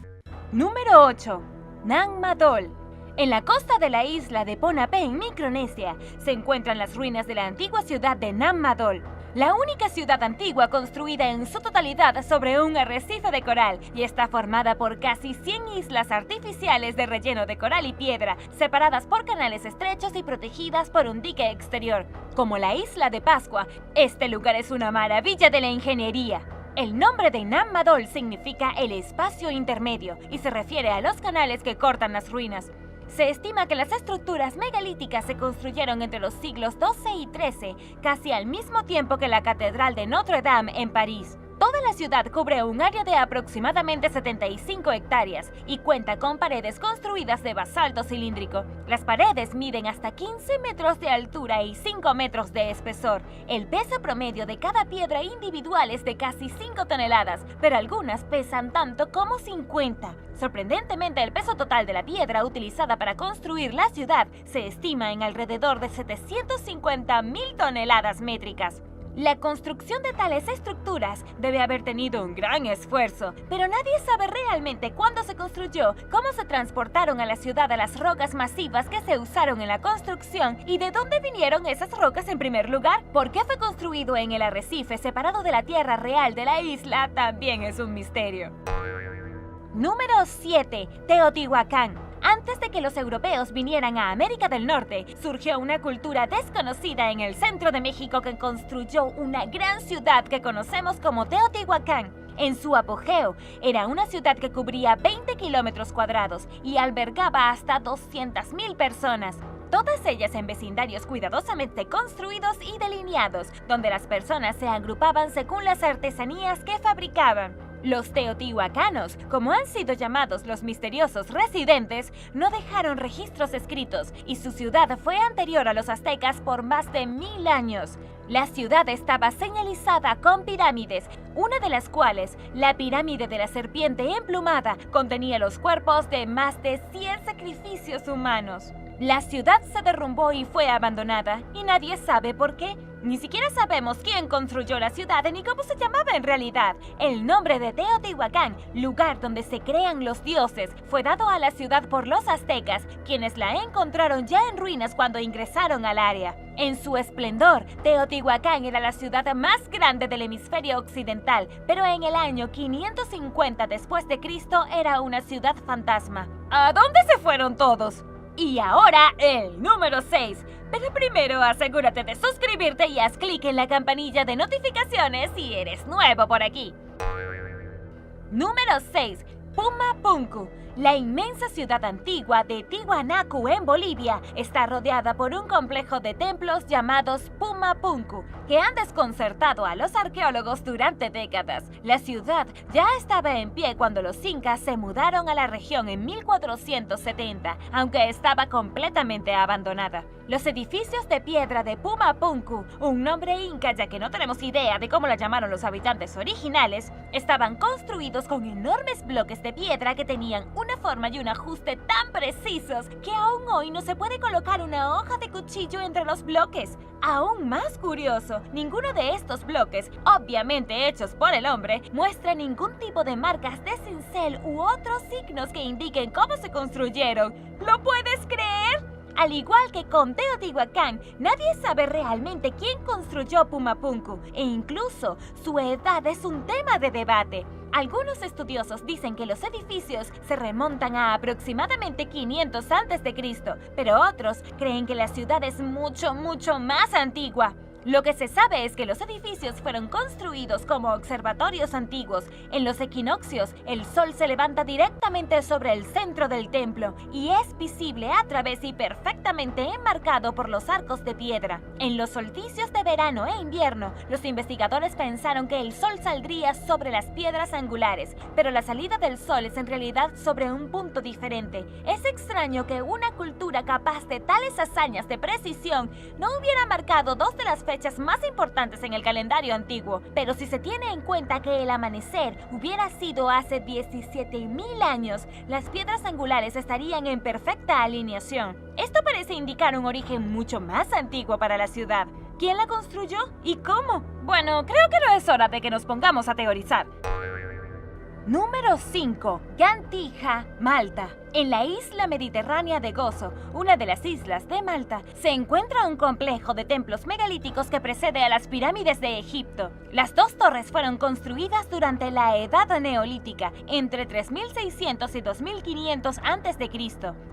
Número 8. Nang Madol. En la costa de la isla de Ponape, en Micronesia, se encuentran las ruinas de la antigua ciudad de Nang Madol, la única ciudad antigua construida en su totalidad sobre un arrecife de coral, y está formada por casi 100 islas artificiales de relleno de coral y piedra, separadas por canales estrechos y protegidas por un dique exterior. Como la isla de Pascua, este lugar es una maravilla de la ingeniería. El nombre de Nang Madol significa el espacio intermedio y se refiere a los canales que cortan las ruinas. Se estima que las estructuras megalíticas se construyeron entre los siglos XII y XIII, casi al mismo tiempo que la Catedral de Notre Dame en París. Toda la ciudad cubre un área de aproximadamente 75 hectáreas y cuenta con paredes construidas de basalto cilíndrico. Las paredes miden hasta 15 metros de altura y 5 metros de espesor. El peso promedio de cada piedra individual es de casi 5 toneladas, pero algunas pesan tanto como 50. Sorprendentemente, el peso total de la piedra utilizada para construir la ciudad se estima en alrededor de 750.000 toneladas métricas. La construcción de tales estructuras debe haber tenido un gran esfuerzo, pero nadie sabe realmente cuándo se construyó, cómo se transportaron a la ciudad las rocas masivas que se usaron en la construcción y de dónde vinieron esas rocas en primer lugar. ¿Por qué fue construido en el arrecife separado de la tierra real de la isla? También es un misterio. Número 7. Teotihuacán. Antes de que los europeos vinieran a América del Norte, surgió una cultura desconocida en el centro de México que construyó una gran ciudad que conocemos como Teotihuacán. En su apogeo, era una ciudad que cubría 20 kilómetros cuadrados y albergaba hasta 200.000 personas. Todas ellas en vecindarios cuidadosamente construidos y delineados, donde las personas se agrupaban según las artesanías que fabricaban. Los teotihuacanos, como han sido llamados los misteriosos residentes, no dejaron registros escritos y su ciudad fue anterior a los aztecas por más de 1000 años. La ciudad estaba señalizada con pirámides, una de las cuales, la pirámide de la serpiente emplumada, contenía los cuerpos de más de 100 sacrificios humanos. La ciudad se derrumbó y fue abandonada, y nadie sabe por qué. Ni siquiera sabemos quién construyó la ciudad ni cómo se llamaba en realidad. El nombre de Teotihuacán, lugar donde se crean los dioses, fue dado a la ciudad por los aztecas, quienes la encontraron ya en ruinas cuando ingresaron al área. En su esplendor, Teotihuacán era la ciudad más grande del hemisferio occidental, pero en el año 550 después de Cristo era una ciudad fantasma. ¿A dónde se fueron todos? Y ahora el número 6. Pero primero asegúrate de suscribirte y haz clic en la campanilla de notificaciones si eres nuevo por aquí. Número 6. Puma Punku. La inmensa ciudad antigua de Tiwanaku en Bolivia está rodeada por un complejo de templos llamados Pumapunku, que han desconcertado a los arqueólogos durante décadas. La ciudad ya estaba en pie cuando los incas se mudaron a la región en 1470, aunque estaba completamente abandonada. Los edificios de piedra de Pumapunku, un nombre inca ya que no tenemos idea de cómo la llamaron los habitantes originales, estaban construidos con enormes bloques de piedra que tenían una forma y un ajuste tan precisos que aún hoy no se puede colocar una hoja de cuchillo entre los bloques. Aún más curioso, ninguno de estos bloques, obviamente hechos por el hombre, muestra ningún tipo de marcas de cincel u otros signos que indiquen cómo se construyeron. ¿Lo puedes creer? Al igual que con Teotihuacán, nadie sabe realmente quién construyó Pumapunku e incluso su edad es un tema de debate. Algunos estudiosos dicen que los edificios se remontan a aproximadamente 500 a.C., pero otros creen que la ciudad es mucho más antigua. Lo que se sabe es que los edificios fueron construidos como observatorios antiguos. En los equinoccios, el sol se levanta directamente sobre el centro del templo y es visible a través y perfectamente enmarcado por los arcos de piedra. En los solsticios de verano e invierno, los investigadores pensaron que el sol saldría sobre las piedras angulares, pero la salida del sol es en realidad sobre un punto diferente. Es extraño que una cultura capaz de tales hazañas de precisión no hubiera marcado dos de las fechas más importantes en el calendario antiguo, pero si se tiene en cuenta que el amanecer hubiera sido hace 17.000 años, las piedras angulares estarían en perfecta alineación. Esto parece indicar un origen mucho más antiguo para la ciudad. ¿Quién la construyó y cómo? Bueno, creo que no es hora de que nos pongamos a teorizar. Número 5. Gantija, Malta. En la isla mediterránea de Gozo, una de las islas de Malta, se encuentra un complejo de templos megalíticos que precede a las pirámides de Egipto. Las dos torres fueron construidas durante la Edad Neolítica, entre 3600 y 2500 a.C.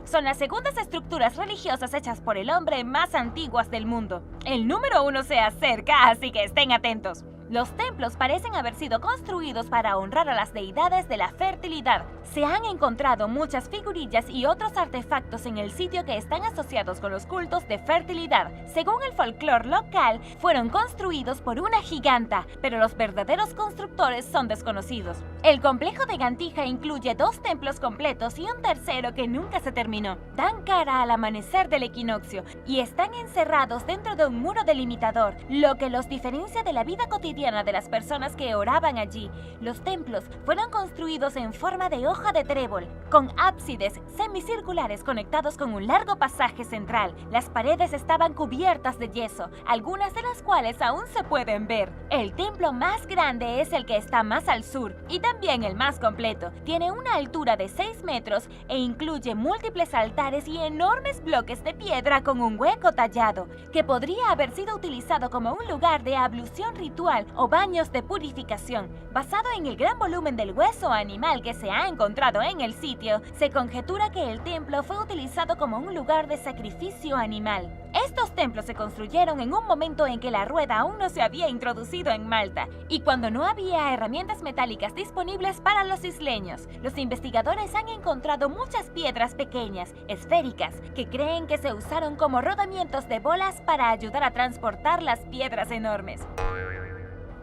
Son las segundas estructuras religiosas hechas por el hombre más antiguas del mundo. El número 1 se acerca, así que estén atentos. Los templos parecen haber sido construidos para honrar a las deidades de la fertilidad. Se han encontrado muchas figurillas y otros artefactos en el sitio que están asociados con los cultos de fertilidad. Según el folclore local, fueron construidos por una giganta, pero los verdaderos constructores son desconocidos. El complejo de Gantija incluye 2 templos completos y un tercero que nunca se terminó. Dan cara al amanecer del equinoccio y están encerrados dentro de un muro delimitador, lo que los diferencia de la vida cotidiana de las personas que oraban allí. Los templos fueron construidos en forma de hoja de trébol, con ábsides semicirculares conectados con un largo pasaje central. Las paredes estaban cubiertas de yeso, algunas de las cuales aún se pueden ver. El templo más grande es el que está más al sur y también el más completo. Tiene una altura de 6 metros e incluye múltiples altares y enormes bloques de piedra con un hueco tallado, que podría haber sido utilizado como un lugar de ablución ritual o baños de purificación. Basado en el gran volumen del hueso animal que se ha encontrado en el sitio, se conjetura que el templo fue utilizado como un lugar de sacrificio animal. Estos templos se construyeron en un momento en que la rueda aún no se había introducido en Malta y cuando no había herramientas metálicas disponibles para los isleños. Los investigadores han encontrado muchas piedras pequeñas, esféricas, que creen que se usaron como rodamientos de bolas para ayudar a transportar las piedras enormes.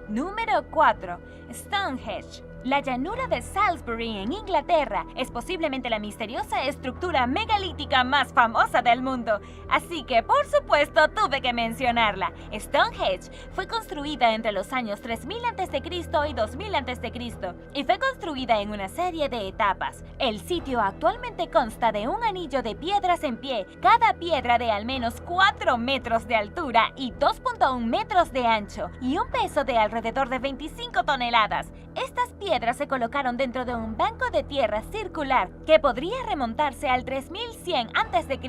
Número 4. Stonehenge. La llanura de Salisbury en Inglaterra es posiblemente la misteriosa estructura megalítica más famosa del mundo, así que por supuesto tuve que mencionarla. Stonehenge fue construida entre los años 3000 a.C. y 2000 a.C. y fue construida en una serie de etapas. El sitio actualmente consta de un anillo de piedras en pie, cada piedra de al menos 4 metros de altura y 2.1 metros de ancho, y un peso de alrededor de 25 toneladas. Estas piedras se colocaron dentro de un banco de tierra circular que podría remontarse al 3100 a.C.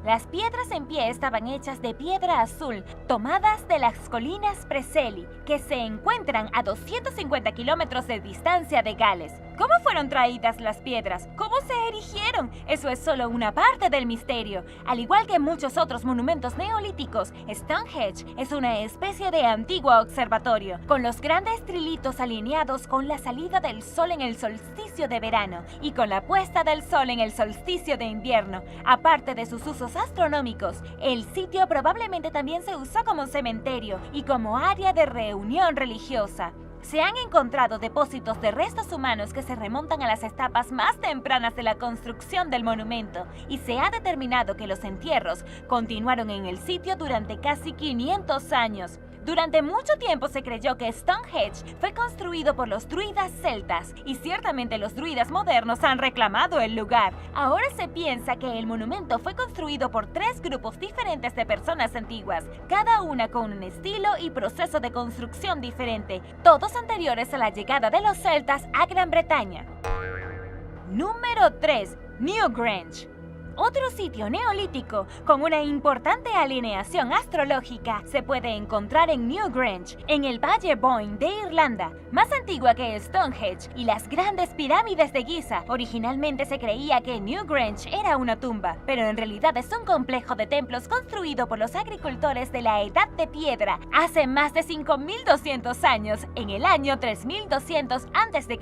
Las piedras en pie estaban hechas de piedra azul, tomadas de las colinas Preseli, que se encuentran a 250 kilómetros de distancia de Gales. ¿Cómo fueron traídas las piedras? ¿Cómo se erigieron? Eso es solo una parte del misterio. Al igual que muchos otros monumentos neolíticos, Stonehenge es una especie de antiguo observatorio, con los grandes trilitos alineados con la salida del sol en el solsticio de verano y con la puesta del sol en el solsticio de invierno. Aparte de sus usos astronómicos, el sitio probablemente también se usó como cementerio y como área de reunión religiosa. Se han encontrado depósitos de restos humanos que se remontan a las etapas más tempranas de la construcción del monumento y se ha determinado que los entierros continuaron en el sitio durante casi 500 años. Durante mucho tiempo se creyó que Stonehenge fue construido por los druidas celtas y ciertamente los druidas modernos han reclamado el lugar. Ahora se piensa que el monumento fue construido por 3 grupos diferentes de personas antiguas, cada una con un estilo y proceso de construcción diferente, todos anteriores a la llegada de los celtas a Gran Bretaña. Número 3. Newgrange. Otro sitio neolítico con una importante alineación astrológica se puede encontrar en Newgrange, en el Valle Boyne de Irlanda, más antigua que Stonehenge y las grandes pirámides de Giza. Originalmente se creía que Newgrange era una tumba, pero en realidad es un complejo de templos construido por los agricultores de la Edad de Piedra hace más de 5.200 años, en el año 3200 a.C.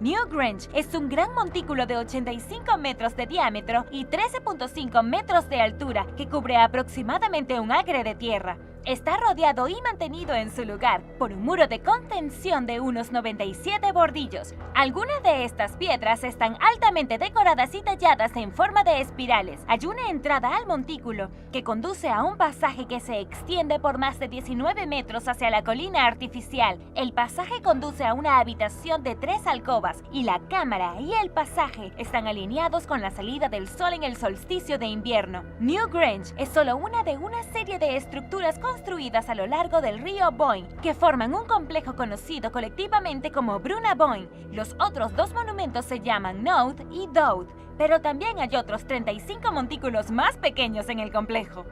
Newgrange es un gran montículo de 85 metros de diámetro y 13.5 metros de altura que cubre aproximadamente un acre de tierra. Está rodeado y mantenido en su lugar por un muro de contención de unos 97 bordillos. Algunas de estas piedras están altamente decoradas y talladas en forma de espirales. Hay una entrada al montículo que conduce a un pasaje que se extiende por más de 19 metros hacia la colina artificial. El pasaje conduce a una habitación de 3 alcobas y la cámara y el pasaje están alineados con la salida del sol en el solsticio de invierno. Newgrange es solo una de una serie de estructuras construidas a lo largo del río Boyne, que forman un complejo conocido colectivamente como Bruna Boyne. Los otros 2 monumentos se llaman Noud y Dowd, pero también hay otros 35 montículos más pequeños en el complejo.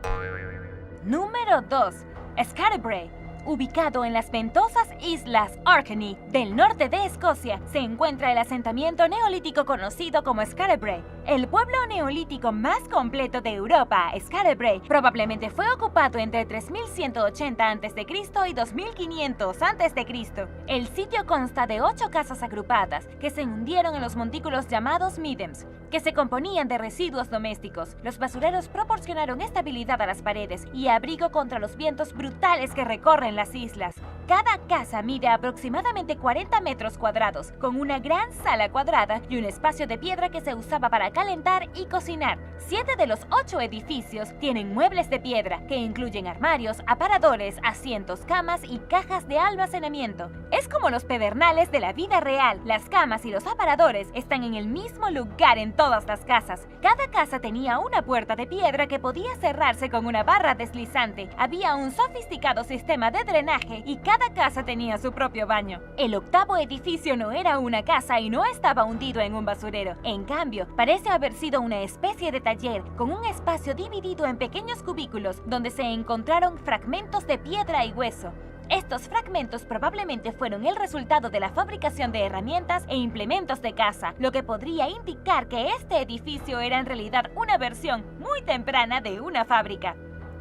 Número 2. Scarebrae. Ubicado en las ventosas islas Orkney del norte de Escocia, se encuentra el asentamiento neolítico conocido como Scarebrae. El pueblo neolítico más completo de Europa, Scarebrae, probablemente fue ocupado entre 3180 a.C. y 2500 a.C. El sitio consta de 8 casas agrupadas que se hundieron en los montículos llamados Middems, que se componían de residuos domésticos. Los basureros proporcionaron estabilidad a las paredes y abrigo contra los vientos brutales que recorren las islas. Cada casa mide aproximadamente 40 metros cuadrados, con una gran sala cuadrada y un espacio de piedra que se usaba para calentar y cocinar. 7 de los 8 edificios tienen muebles de piedra, que incluyen armarios, aparadores, asientos, camas y cajas de almacenamiento. Es como los pedernales de la vida real. Las camas y los aparadores están en el mismo lugar en todas las casas. Cada casa tenía una puerta de piedra que podía cerrarse con una barra deslizante. Había un sofisticado sistema de drenaje y cada casa tenía su propio baño. El 8º edificio no era una casa y no estaba hundido en un basurero. En cambio, parece haber sido una especie de taller con un espacio dividido en pequeños cubículos donde se encontraron fragmentos de piedra y hueso. Estos fragmentos probablemente fueron el resultado de la fabricación de herramientas e implementos de caza, lo que podría indicar que este edificio era en realidad una versión muy temprana de una fábrica.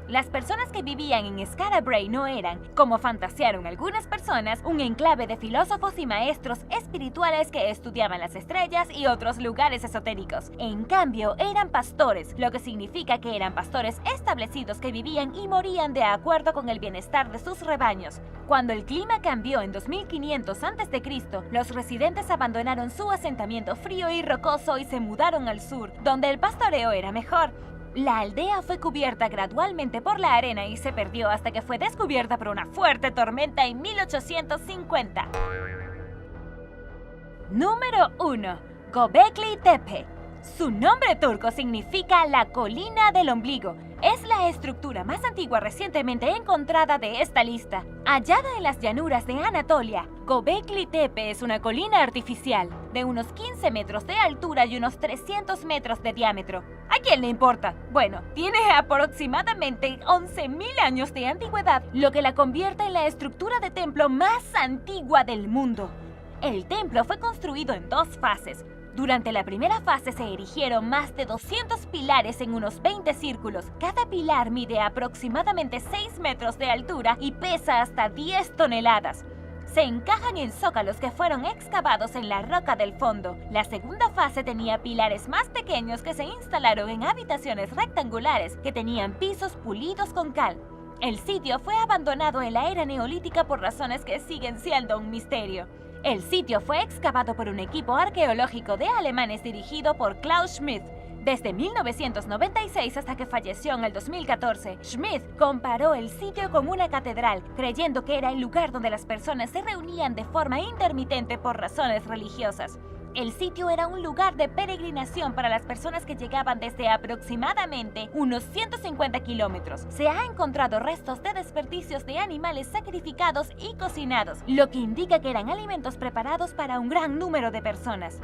Las personas que vivían en Scarebrae no eran, como fantasearon algunas personas, un enclave de filósofos y maestros espirituales que estudiaban las estrellas y otros lugares esotéricos. En cambio, eran pastores, lo que significa que eran pastores establecidos que vivían y morían de acuerdo con el bienestar de sus rebaños. Cuando el clima cambió en 2500 a.C., los residentes abandonaron su asentamiento frío y rocoso y se mudaron al sur, donde el pastoreo era mejor. La aldea fue cubierta gradualmente por la arena y se perdió hasta que fue descubierta por una fuerte tormenta en 1850. Número 1. Göbekli Tepe. Su nombre turco significa la colina del ombligo. Es la estructura más antigua recientemente encontrada de esta lista. Hallada en las llanuras de Anatolia, Göbekli Tepe es una colina artificial de unos 15 metros de altura y unos 300 metros de diámetro. ¿A quién le importa? Bueno, tiene aproximadamente 11.000 años de antigüedad, lo que la convierte en la estructura de templo más antigua del mundo. El templo fue construido en 2 fases. Durante la primera fase se erigieron más de 200 pilares en unos 20 círculos. Cada pilar mide aproximadamente 6 metros de altura y pesa hasta 10 toneladas. Se encajan en zócalos que fueron excavados en la roca del fondo. La segunda fase tenía pilares más pequeños que se instalaron en habitaciones rectangulares que tenían pisos pulidos con cal. El sitio fue abandonado en la era neolítica por razones que siguen siendo un misterio. El sitio fue excavado por un equipo arqueológico de alemanes dirigido por Klaus Schmidt. Desde 1996 hasta que falleció en el 2014, Schmidt comparó el sitio con una catedral, creyendo que era el lugar donde las personas se reunían de forma intermitente por razones religiosas. El sitio era un lugar de peregrinación para las personas que llegaban desde aproximadamente unos 150 kilómetros. Se han encontrado restos de desperdicios de animales sacrificados y cocinados, lo que indica que eran alimentos preparados para un gran número de personas.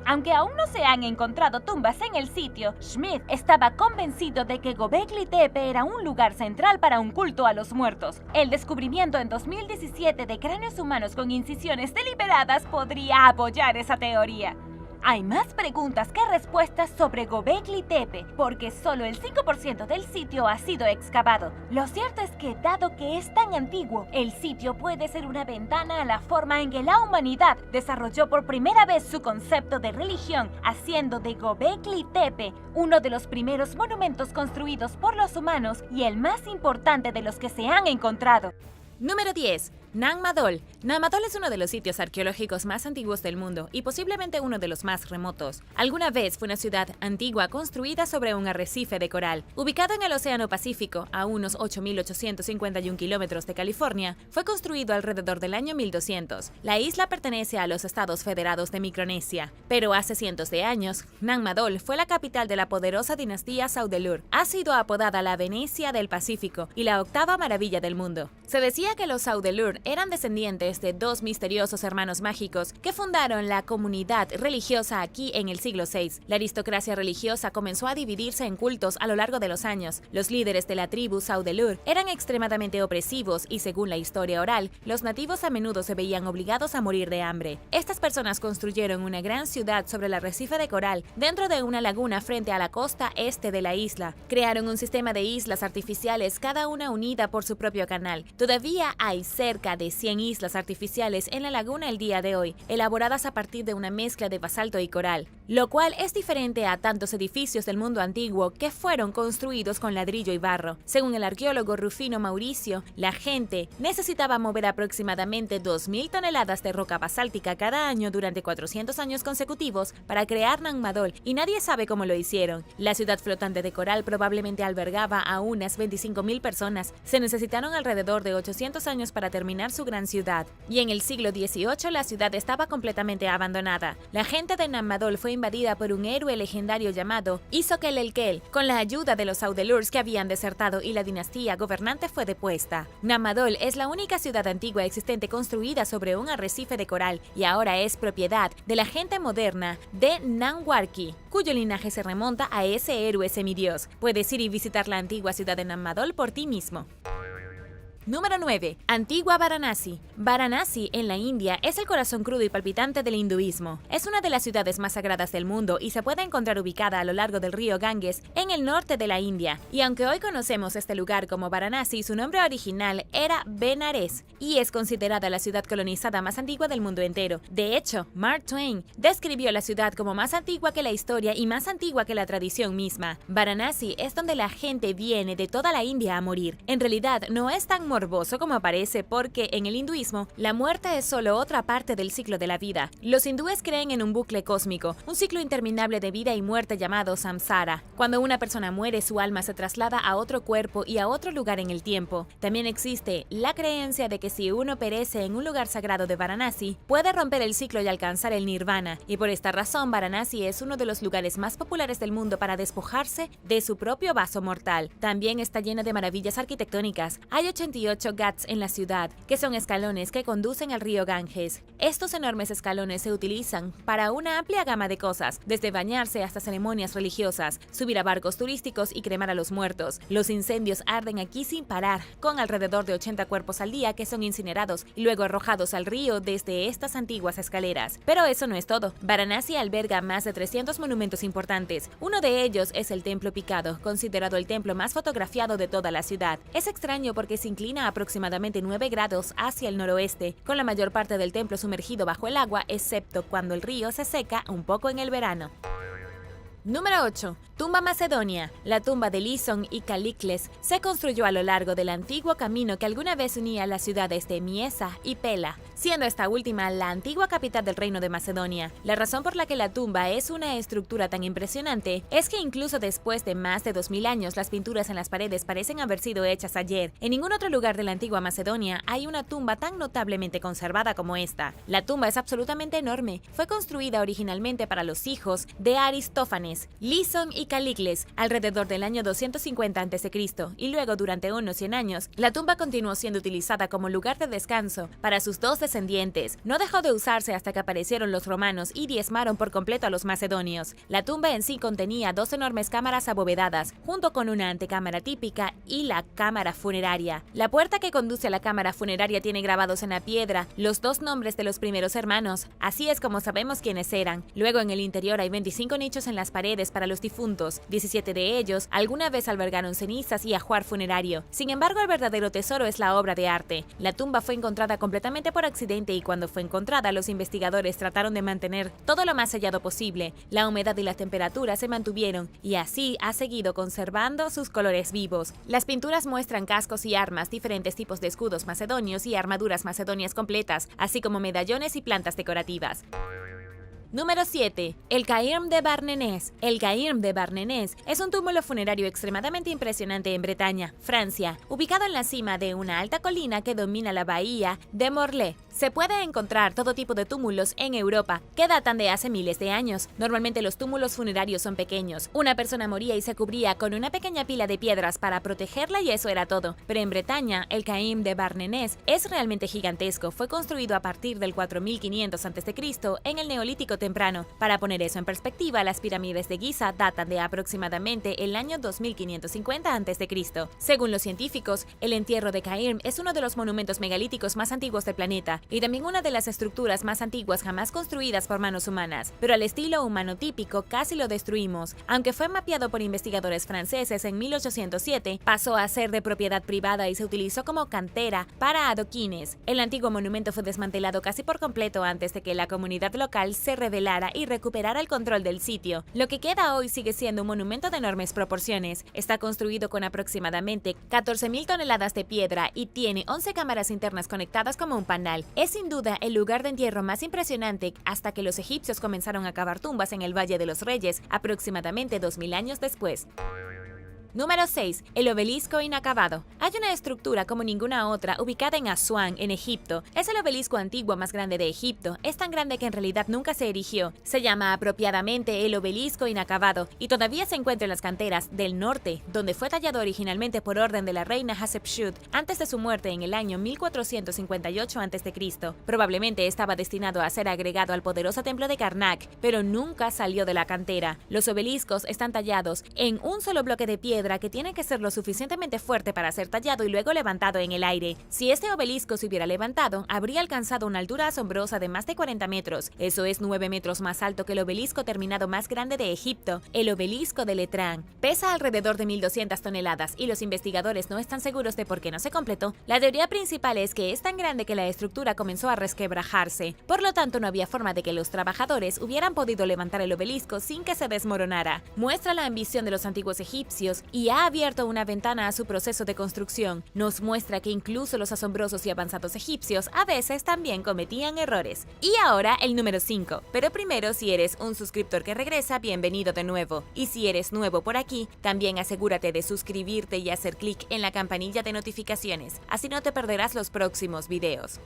Aunque aún no se han encontrado tumbas en el sitio, Schmidt estaba convencido de que Göbekli Tepe era un lugar central para un culto a los muertos. El descubrimiento en 2017 de cráneos humanos con incisiones deliberadas podría apoyar esa teoría. Hay más preguntas que respuestas sobre Göbekli Tepe, porque solo el 5% del sitio ha sido excavado. Lo cierto es que, dado que es tan antiguo, el sitio puede ser una ventana a la forma en que la humanidad desarrolló por primera vez su concepto de religión, haciendo de Göbekli Tepe uno de los primeros monumentos construidos por los humanos y el más importante de los que se han encontrado. Número 10. Nang Madol. Nang Madol es uno de los sitios arqueológicos más antiguos del mundo y posiblemente uno de los más remotos. Alguna vez fue una ciudad antigua construida sobre un arrecife de coral. Ubicado en el Océano Pacífico, a unos 8.851 kilómetros de California, fue construido alrededor del año 1200. La isla pertenece a los Estados Federados de Micronesia, pero hace cientos de años, Nang Madol fue la capital de la poderosa dinastía Saudelur. Ha sido apodada la Venecia del Pacífico y la octava maravilla del mundo. Se decía que los Saudelur eran descendientes de 2 misteriosos hermanos mágicos que fundaron la comunidad religiosa aquí en el siglo VI. La aristocracia religiosa comenzó a dividirse en cultos a lo largo de los años. Los líderes de la tribu Saudelur eran extremadamente opresivos y, según la historia oral, los nativos a menudo se veían obligados a morir de hambre. Estas personas construyeron una gran ciudad sobre el arrecife de coral dentro de una laguna frente a la costa este de la isla. Crearon un sistema de islas artificiales, cada una unida por su propio canal. Todavía hay cerca de 100 islas artificiales en la laguna el día de hoy, elaboradas a partir de una mezcla de basalto y coral, lo cual es diferente a tantos edificios del mundo antiguo que fueron construidos con ladrillo y barro. Según el arqueólogo Rufino Mauricio, la gente necesitaba mover aproximadamente 2.000 toneladas de roca basáltica cada año durante 400 años consecutivos para crear Nang Madol, y nadie sabe cómo lo hicieron. La ciudad flotante de coral probablemente albergaba a unas 25.000 personas. Se necesitaron alrededor de 800 años para terminar su gran ciudad, y en el siglo XVIII la ciudad estaba completamente abandonada. La gente de Nang Madol fue invadida por un héroe legendario llamado Isokel el Kel, con la ayuda de los Saudelurs que habían desertado, y la dinastía gobernante fue depuesta. Nang Madol es la única ciudad antigua existente construida sobre un arrecife de coral y ahora es propiedad de la gente moderna de Nangwarki, cuyo linaje se remonta a ese héroe semidios. Puedes ir y visitar la antigua ciudad de Nang Madol por ti mismo. Número 9. Antigua Varanasi. Varanasi, en la India, es el corazón crudo y palpitante del hinduismo. Es una de las ciudades más sagradas del mundo y se puede encontrar ubicada a lo largo del río Ganges, en el norte de la India. Y aunque hoy conocemos este lugar como Varanasi, su nombre original era Benares y es considerada la ciudad colonizada más antigua del mundo entero. De hecho, Mark Twain describió la ciudad como más antigua que la historia y más antigua que la tradición misma. Varanasi es donde la gente viene de toda la India a morir. En realidad, no es tan morboso como parece, porque en el hinduismo la muerte es solo otra parte del ciclo de la vida. Los hindúes creen en un bucle cósmico, un ciclo interminable de vida y muerte llamado samsara. Cuando una persona muere, su alma se traslada a otro cuerpo y a otro lugar en el tiempo. También existe la creencia de que si uno perece en un lugar sagrado de Varanasi, puede romper el ciclo y alcanzar el nirvana, y por esta razón Varanasi es uno de los lugares más populares del mundo para despojarse de su propio vaso mortal. También está lleno de maravillas arquitectónicas. Hay 88 28 ghats en la ciudad, que son escalones que conducen al río Ganges. Estos enormes escalones se utilizan para una amplia gama de cosas, desde bañarse hasta ceremonias religiosas, subir a barcos turísticos y cremar a los muertos. Los incendios arden aquí sin parar, con alrededor de 80 cuerpos al día que son incinerados y luego arrojados al río desde estas antiguas escaleras. Pero eso no es todo. Varanasi alberga más de 300 monumentos importantes. Uno de ellos es el Templo Picado, considerado el templo más fotografiado de toda la ciudad. Es extraño porque se inclina aproximadamente 9 grados hacia el noroeste, con la mayor parte del templo sumergido bajo el agua, excepto cuando el río se seca un poco en el verano. Número 8. Tumba Macedonia. La tumba de Lison y Calicles se construyó a lo largo del antiguo camino que alguna vez unía las ciudades de Miesa y Pela, siendo esta última la antigua capital del reino de Macedonia. La razón por la que la tumba es una estructura tan impresionante es que incluso después de más de 2000 años, las pinturas en las paredes parecen haber sido hechas ayer. En ningún otro lugar de la antigua Macedonia hay una tumba tan notablemente conservada como esta. La tumba es absolutamente enorme. Fue construida originalmente para los hijos de Aristófanes, Lison y Calicles, alrededor del año 250 a.C., y luego durante unos 100 años, la tumba continuó siendo utilizada como lugar de descanso para sus dos descendientes. No dejó de usarse hasta que aparecieron los romanos y diezmaron por completo a los macedonios. La tumba en sí contenía dos enormes cámaras abovedadas, junto con una antecámara típica y la cámara funeraria. La puerta que conduce a la cámara funeraria tiene grabados en la piedra los dos nombres de los primeros hermanos. Así es como sabemos quiénes eran. Luego en el interior hay 25 nichos en las paredes para los difuntos. 17 de ellos alguna vez albergaron cenizas y ajuar funerario. Sin embargo, el verdadero tesoro es la obra de arte. La tumba fue encontrada completamente por accidente y cuando fue encontrada, los investigadores trataron de mantener todo lo más sellado posible. La humedad y la temperatura se mantuvieron y así ha seguido conservando sus colores vivos. Las pinturas muestran cascos y armas, diferentes tipos de escudos macedonios y armaduras macedonias completas, así como medallones y plantas decorativas. Número 7. El Cairn de Barnenés. El Cairn de Barnenés es un túmulo funerario extremadamente impresionante en Bretaña, Francia, ubicado en la cima de una alta colina que domina la bahía de Morlaix. Se puede encontrar todo tipo de túmulos en Europa que datan de hace miles de años. Normalmente los túmulos funerarios son pequeños. Una persona moría y se cubría con una pequeña pila de piedras para protegerla y eso era todo. Pero en Bretaña, el Cairn de Barnenés es realmente gigantesco. Fue construido a partir del 4500 a.C. en el Neolítico temprano. Para poner eso en perspectiva, las pirámides de Giza datan de aproximadamente el año 2550 a.C. Según los científicos, el entierro de Cairn es uno de los monumentos megalíticos más antiguos del planeta y también una de las estructuras más antiguas jamás construidas por manos humanas. Pero al estilo humano típico casi lo destruimos. Aunque fue mapeado por investigadores franceses en 1807, pasó a ser de propiedad privada y se utilizó como cantera para adoquines. El antiguo monumento fue desmantelado casi por completo antes de que la comunidad local se rebelara y recuperara el control del sitio. Lo que queda hoy sigue siendo un monumento de enormes proporciones. Está construido con aproximadamente 14.000 toneladas de piedra y tiene 11 cámaras internas conectadas como un panal. Es sin duda el lugar de entierro más impresionante hasta que los egipcios comenzaron a cavar tumbas en el Valle de los Reyes, aproximadamente 2000 años después. Número 6. El obelisco inacabado. Hay una estructura como ninguna otra ubicada en Asuán, en Egipto. Es el obelisco antiguo más grande de Egipto. Es tan grande que en realidad nunca se erigió. Se llama apropiadamente el obelisco inacabado y todavía se encuentra en las canteras del norte, donde fue tallado originalmente por orden de la reina Hatshepsut antes de su muerte en el año 1458 a.C. Probablemente estaba destinado a ser agregado al poderoso templo de Karnak, pero nunca salió de la cantera. Los obeliscos están tallados en un solo bloque de piedra que tiene que ser lo suficientemente fuerte para ser tallado y luego levantado en el aire. Si este obelisco se hubiera levantado, habría alcanzado una altura asombrosa de más de 40 metros. Eso es 9 metros más alto que el obelisco terminado más grande de Egipto, el obelisco de Letrán. Pesa alrededor de 1200 toneladas y los investigadores no están seguros de por qué no se completó. La teoría principal es que es tan grande que la estructura comenzó a resquebrajarse. Por lo tanto, no había forma de que los trabajadores hubieran podido levantar el obelisco sin que se desmoronara. Muestra la ambición de los antiguos egipcios y ha abierto una ventana a su proceso de construcción. Nos muestra que incluso los asombrosos y avanzados egipcios a veces también cometían errores. Y ahora el número 5. Pero primero, si eres un suscriptor que regresa, bienvenido de nuevo. Y si eres nuevo por aquí, también asegúrate de suscribirte y hacer clic en la campanilla de notificaciones. Así no te perderás los próximos videos.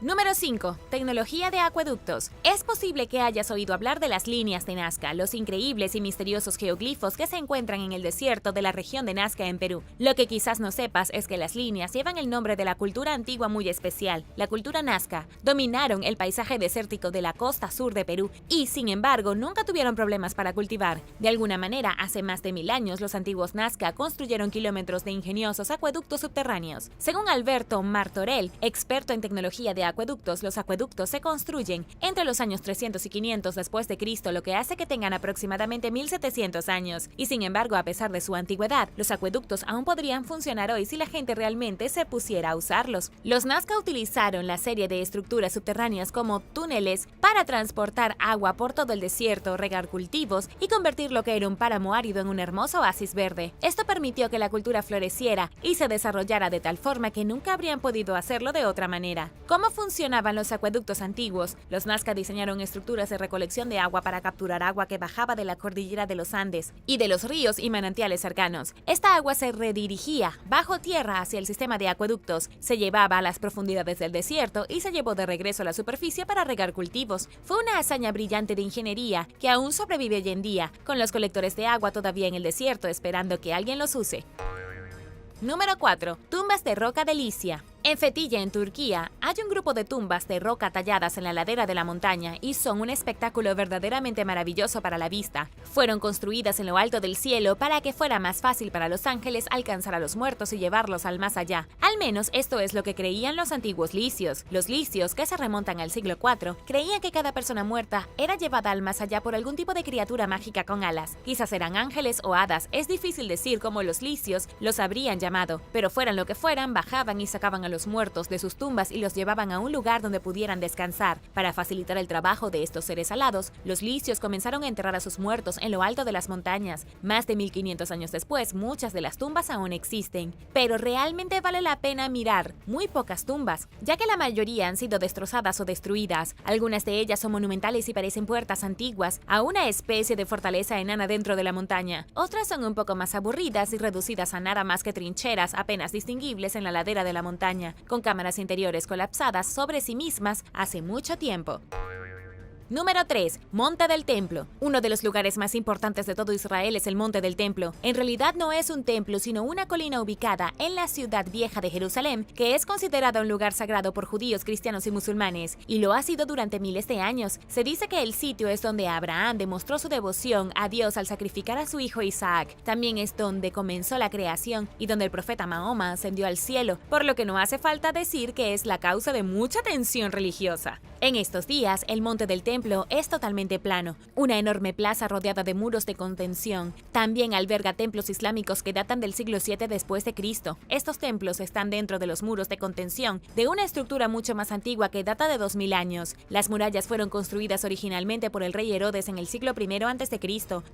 Número 5. Tecnología de acueductos. Es posible que hayas oído hablar de las líneas de Nazca, los increíbles y misteriosos geoglifos que se encuentran en el desierto de la región de Nazca en Perú. Lo que quizás no sepas es que las líneas llevan el nombre de la cultura antigua muy especial, la cultura Nazca. Dominaron el paisaje desértico de la costa sur de Perú y, sin embargo, nunca tuvieron problemas para cultivar. De alguna manera, hace más de 1000 años, los antiguos Nazca construyeron kilómetros de ingeniosos acueductos subterráneos. Según Alberto Martorell, experto en tecnología de acueductos, los acueductos se construyen entre los años 300 y 500 después de Cristo, lo que hace que tengan aproximadamente 1700 años. Y sin embargo, a pesar de su antigüedad, los acueductos aún podrían funcionar hoy si la gente realmente se pusiera a usarlos. Los Nazca utilizaron la serie de estructuras subterráneas como túneles para transportar agua por todo el desierto, regar cultivos y convertir lo que era un páramo árido en un hermoso oasis verde. Esto permitió que la cultura floreciera y se desarrollara de tal forma que nunca habrían podido hacerlo de otra manera. ¿Cómo funcionaban los acueductos antiguos? Los Nazca diseñaron estructuras de recolección de agua para capturar agua que bajaba de la cordillera de los Andes y de los ríos y manantiales cercanos. Esta agua se redirigía bajo tierra hacia el sistema de acueductos, se llevaba a las profundidades del desierto y se llevó de regreso a la superficie para regar cultivos. Fue una hazaña brillante de ingeniería que aún sobrevive hoy en día, con los colectores de agua todavía en el desierto esperando que alguien los use. Número 4. Tumbas de roca de Licia. En Fethiye, en Turquía, hay un grupo de tumbas de roca talladas en la ladera de la montaña y son un espectáculo verdaderamente maravilloso para la vista. Fueron construidas en lo alto del cielo para que fuera más fácil para los ángeles alcanzar a los muertos y llevarlos al más allá. Al menos esto es lo que creían los antiguos licios. Los licios, que se remontan al siglo IV, creían que cada persona muerta era llevada al más allá por algún tipo de criatura mágica con alas. Quizás eran ángeles o hadas, es difícil decir cómo los licios los habrían llamado, pero fueran lo que fueran, bajaban y sacaban a los muertos de sus tumbas y los llevaban a un lugar donde pudieran descansar. Para facilitar el trabajo de estos seres alados, los licios comenzaron a enterrar a sus muertos en lo alto de las montañas. Más de 1500 años después, muchas de las tumbas aún existen. Pero realmente vale la pena mirar muy pocas tumbas, ya que la mayoría han sido destrozadas o destruidas. Algunas de ellas son monumentales y parecen puertas antiguas a una especie de fortaleza enana dentro de la montaña. Otras son un poco más aburridas y reducidas a nada más que trincheras apenas distinguibles en la ladera de la montaña, con cámaras interiores colapsadas sobre sí mismas hace mucho tiempo. Número 3. Monte del Templo. Uno de los lugares más importantes de todo Israel es el Monte del Templo. En realidad no es un templo, sino una colina ubicada en la ciudad vieja de Jerusalén, que es considerada un lugar sagrado por judíos, cristianos y musulmanes, y lo ha sido durante miles de años. Se dice que el sitio es donde Abraham demostró su devoción a Dios al sacrificar a su hijo Isaac. También es donde comenzó la creación y donde el profeta Mahoma ascendió al cielo, por lo que no hace falta decir que es la causa de mucha tensión religiosa. En estos días, el Monte del Templo es totalmente plano, una enorme plaza rodeada de muros de contención. También alberga templos islámicos que datan del siglo VII después de Cristo. Estos templos están dentro de los muros de contención de una estructura mucho más antigua que data de 2000 años. Las murallas fueron construidas originalmente por el rey Herodes en el siglo I a.C.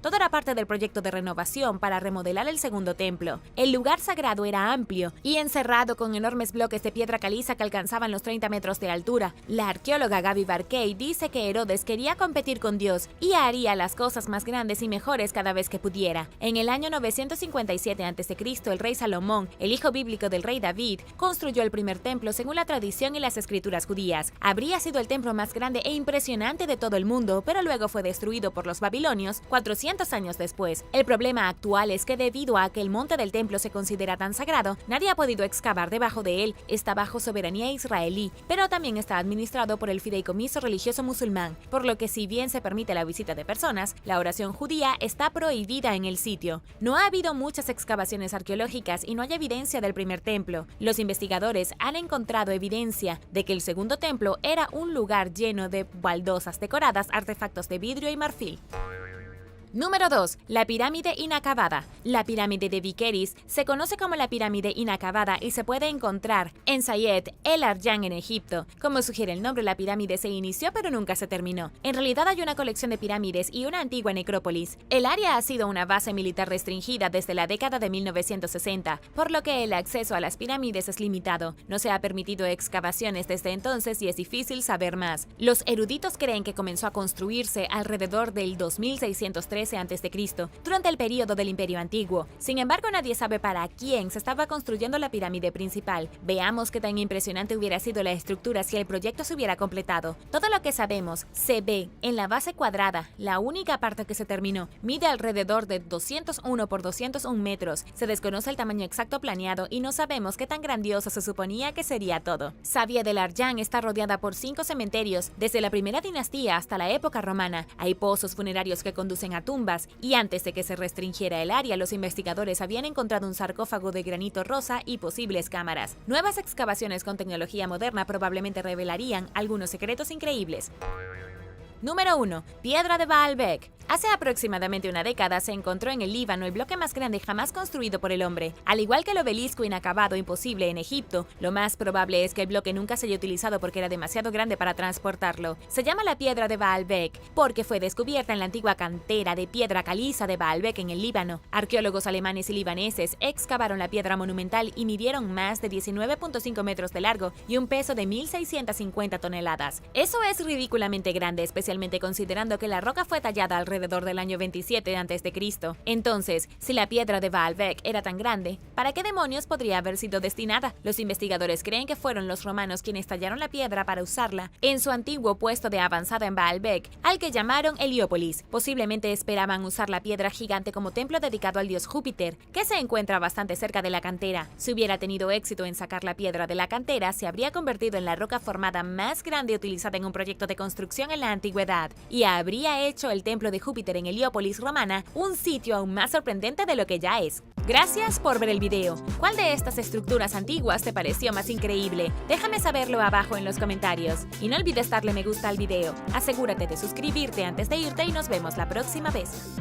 Todo era parte del proyecto de renovación para remodelar el segundo templo. El lugar sagrado era amplio y encerrado con enormes bloques de piedra caliza que alcanzaban los 30 metros de altura. La arqueóloga Gaby Barkey dice que Herodes quería competir con Dios y haría las cosas más grandes y mejores cada vez que pudiera. En el año 957 a.C., el rey Salomón, el hijo bíblico del rey David, construyó el primer templo según la tradición y las escrituras judías. Habría sido el templo más grande e impresionante de todo el mundo, pero luego fue destruido por los babilonios 400 años después. El problema actual es que debido a que el monte del templo se considera tan sagrado, nadie ha podido excavar debajo de él. Está bajo soberanía israelí, pero también está administrado por el fideicomiso religioso musulmán, por lo que si bien se permite la visita de personas, la oración judía está prohibida en el sitio. No ha habido muchas excavaciones arqueológicas y no hay evidencia del primer templo. Los investigadores han encontrado evidencia de que el segundo templo era un lugar lleno de baldosas decoradas, artefactos de vidrio y marfil. Número 2. La pirámide inacabada. La pirámide de Viqueris se conoce como la pirámide inacabada y se puede encontrar en Sayed el Aryan en Egipto. Como sugiere el nombre, la pirámide se inició pero nunca se terminó. En realidad hay una colección de pirámides y una antigua necrópolis. El área ha sido una base militar restringida desde la década de 1960, por lo que el acceso a las pirámides es limitado. No se ha permitido excavaciones desde entonces y es difícil saber más. Los eruditos creen que comenzó a construirse alrededor del 2613 13 a.C., durante el período del Imperio Antiguo. Sin embargo, nadie sabe para quién se estaba construyendo la pirámide principal. Veamos qué tan impresionante hubiera sido la estructura si el proyecto se hubiera completado. Todo lo que sabemos se ve en la base cuadrada. La única parte que se terminó mide alrededor de 201 por 201 metros. Se desconoce el tamaño exacto planeado y no sabemos qué tan grandioso se suponía que sería todo. Sabia del Arján está rodeada por 5 cementerios. Desde la primera dinastía hasta la época romana, hay pozos funerarios que conducen a tumbas, y antes de que se restringiera el área, los investigadores habían encontrado un sarcófago de granito rosa y posibles cámaras. Nuevas excavaciones con tecnología moderna probablemente revelarían algunos secretos increíbles. Número 1. Piedra de Baalbek. Hace aproximadamente una década se encontró en el Líbano el bloque más grande jamás construido por el hombre. Al igual que el obelisco inacabado imposible en Egipto, lo más probable es que el bloque nunca se haya utilizado porque era demasiado grande para transportarlo. Se llama la Piedra de Baalbek porque fue descubierta en la antigua cantera de piedra caliza de Baalbek en el Líbano. Arqueólogos alemanes y libaneses excavaron la piedra monumental y midieron más de 19.5 metros de largo y un peso de 1.650 toneladas. Eso es ridículamente grande, especialmente considerando que la roca fue tallada alrededor del año 27 a.C. Entonces, si la piedra de Baalbek era tan grande, ¿para qué demonios podría haber sido destinada? Los investigadores creen que fueron los romanos quienes tallaron la piedra para usarla en su antiguo puesto de avanzada en Baalbek, al que llamaron Heliópolis. Posiblemente esperaban usar la piedra gigante como templo dedicado al dios Júpiter, que se encuentra bastante cerca de la cantera. Si hubiera tenido éxito en sacar la piedra de la cantera, se habría convertido en la roca formada más grande utilizada en un proyecto de construcción en la antigüedad, y habría hecho el templo de Júpiter en Heliópolis romana un sitio aún más sorprendente de lo que ya es. Gracias por ver el video. ¿Cuál de estas estructuras antiguas te pareció más increíble? Déjame saberlo abajo en los comentarios. Y no olvides darle me gusta al video. Asegúrate de suscribirte antes de irte y nos vemos la próxima vez.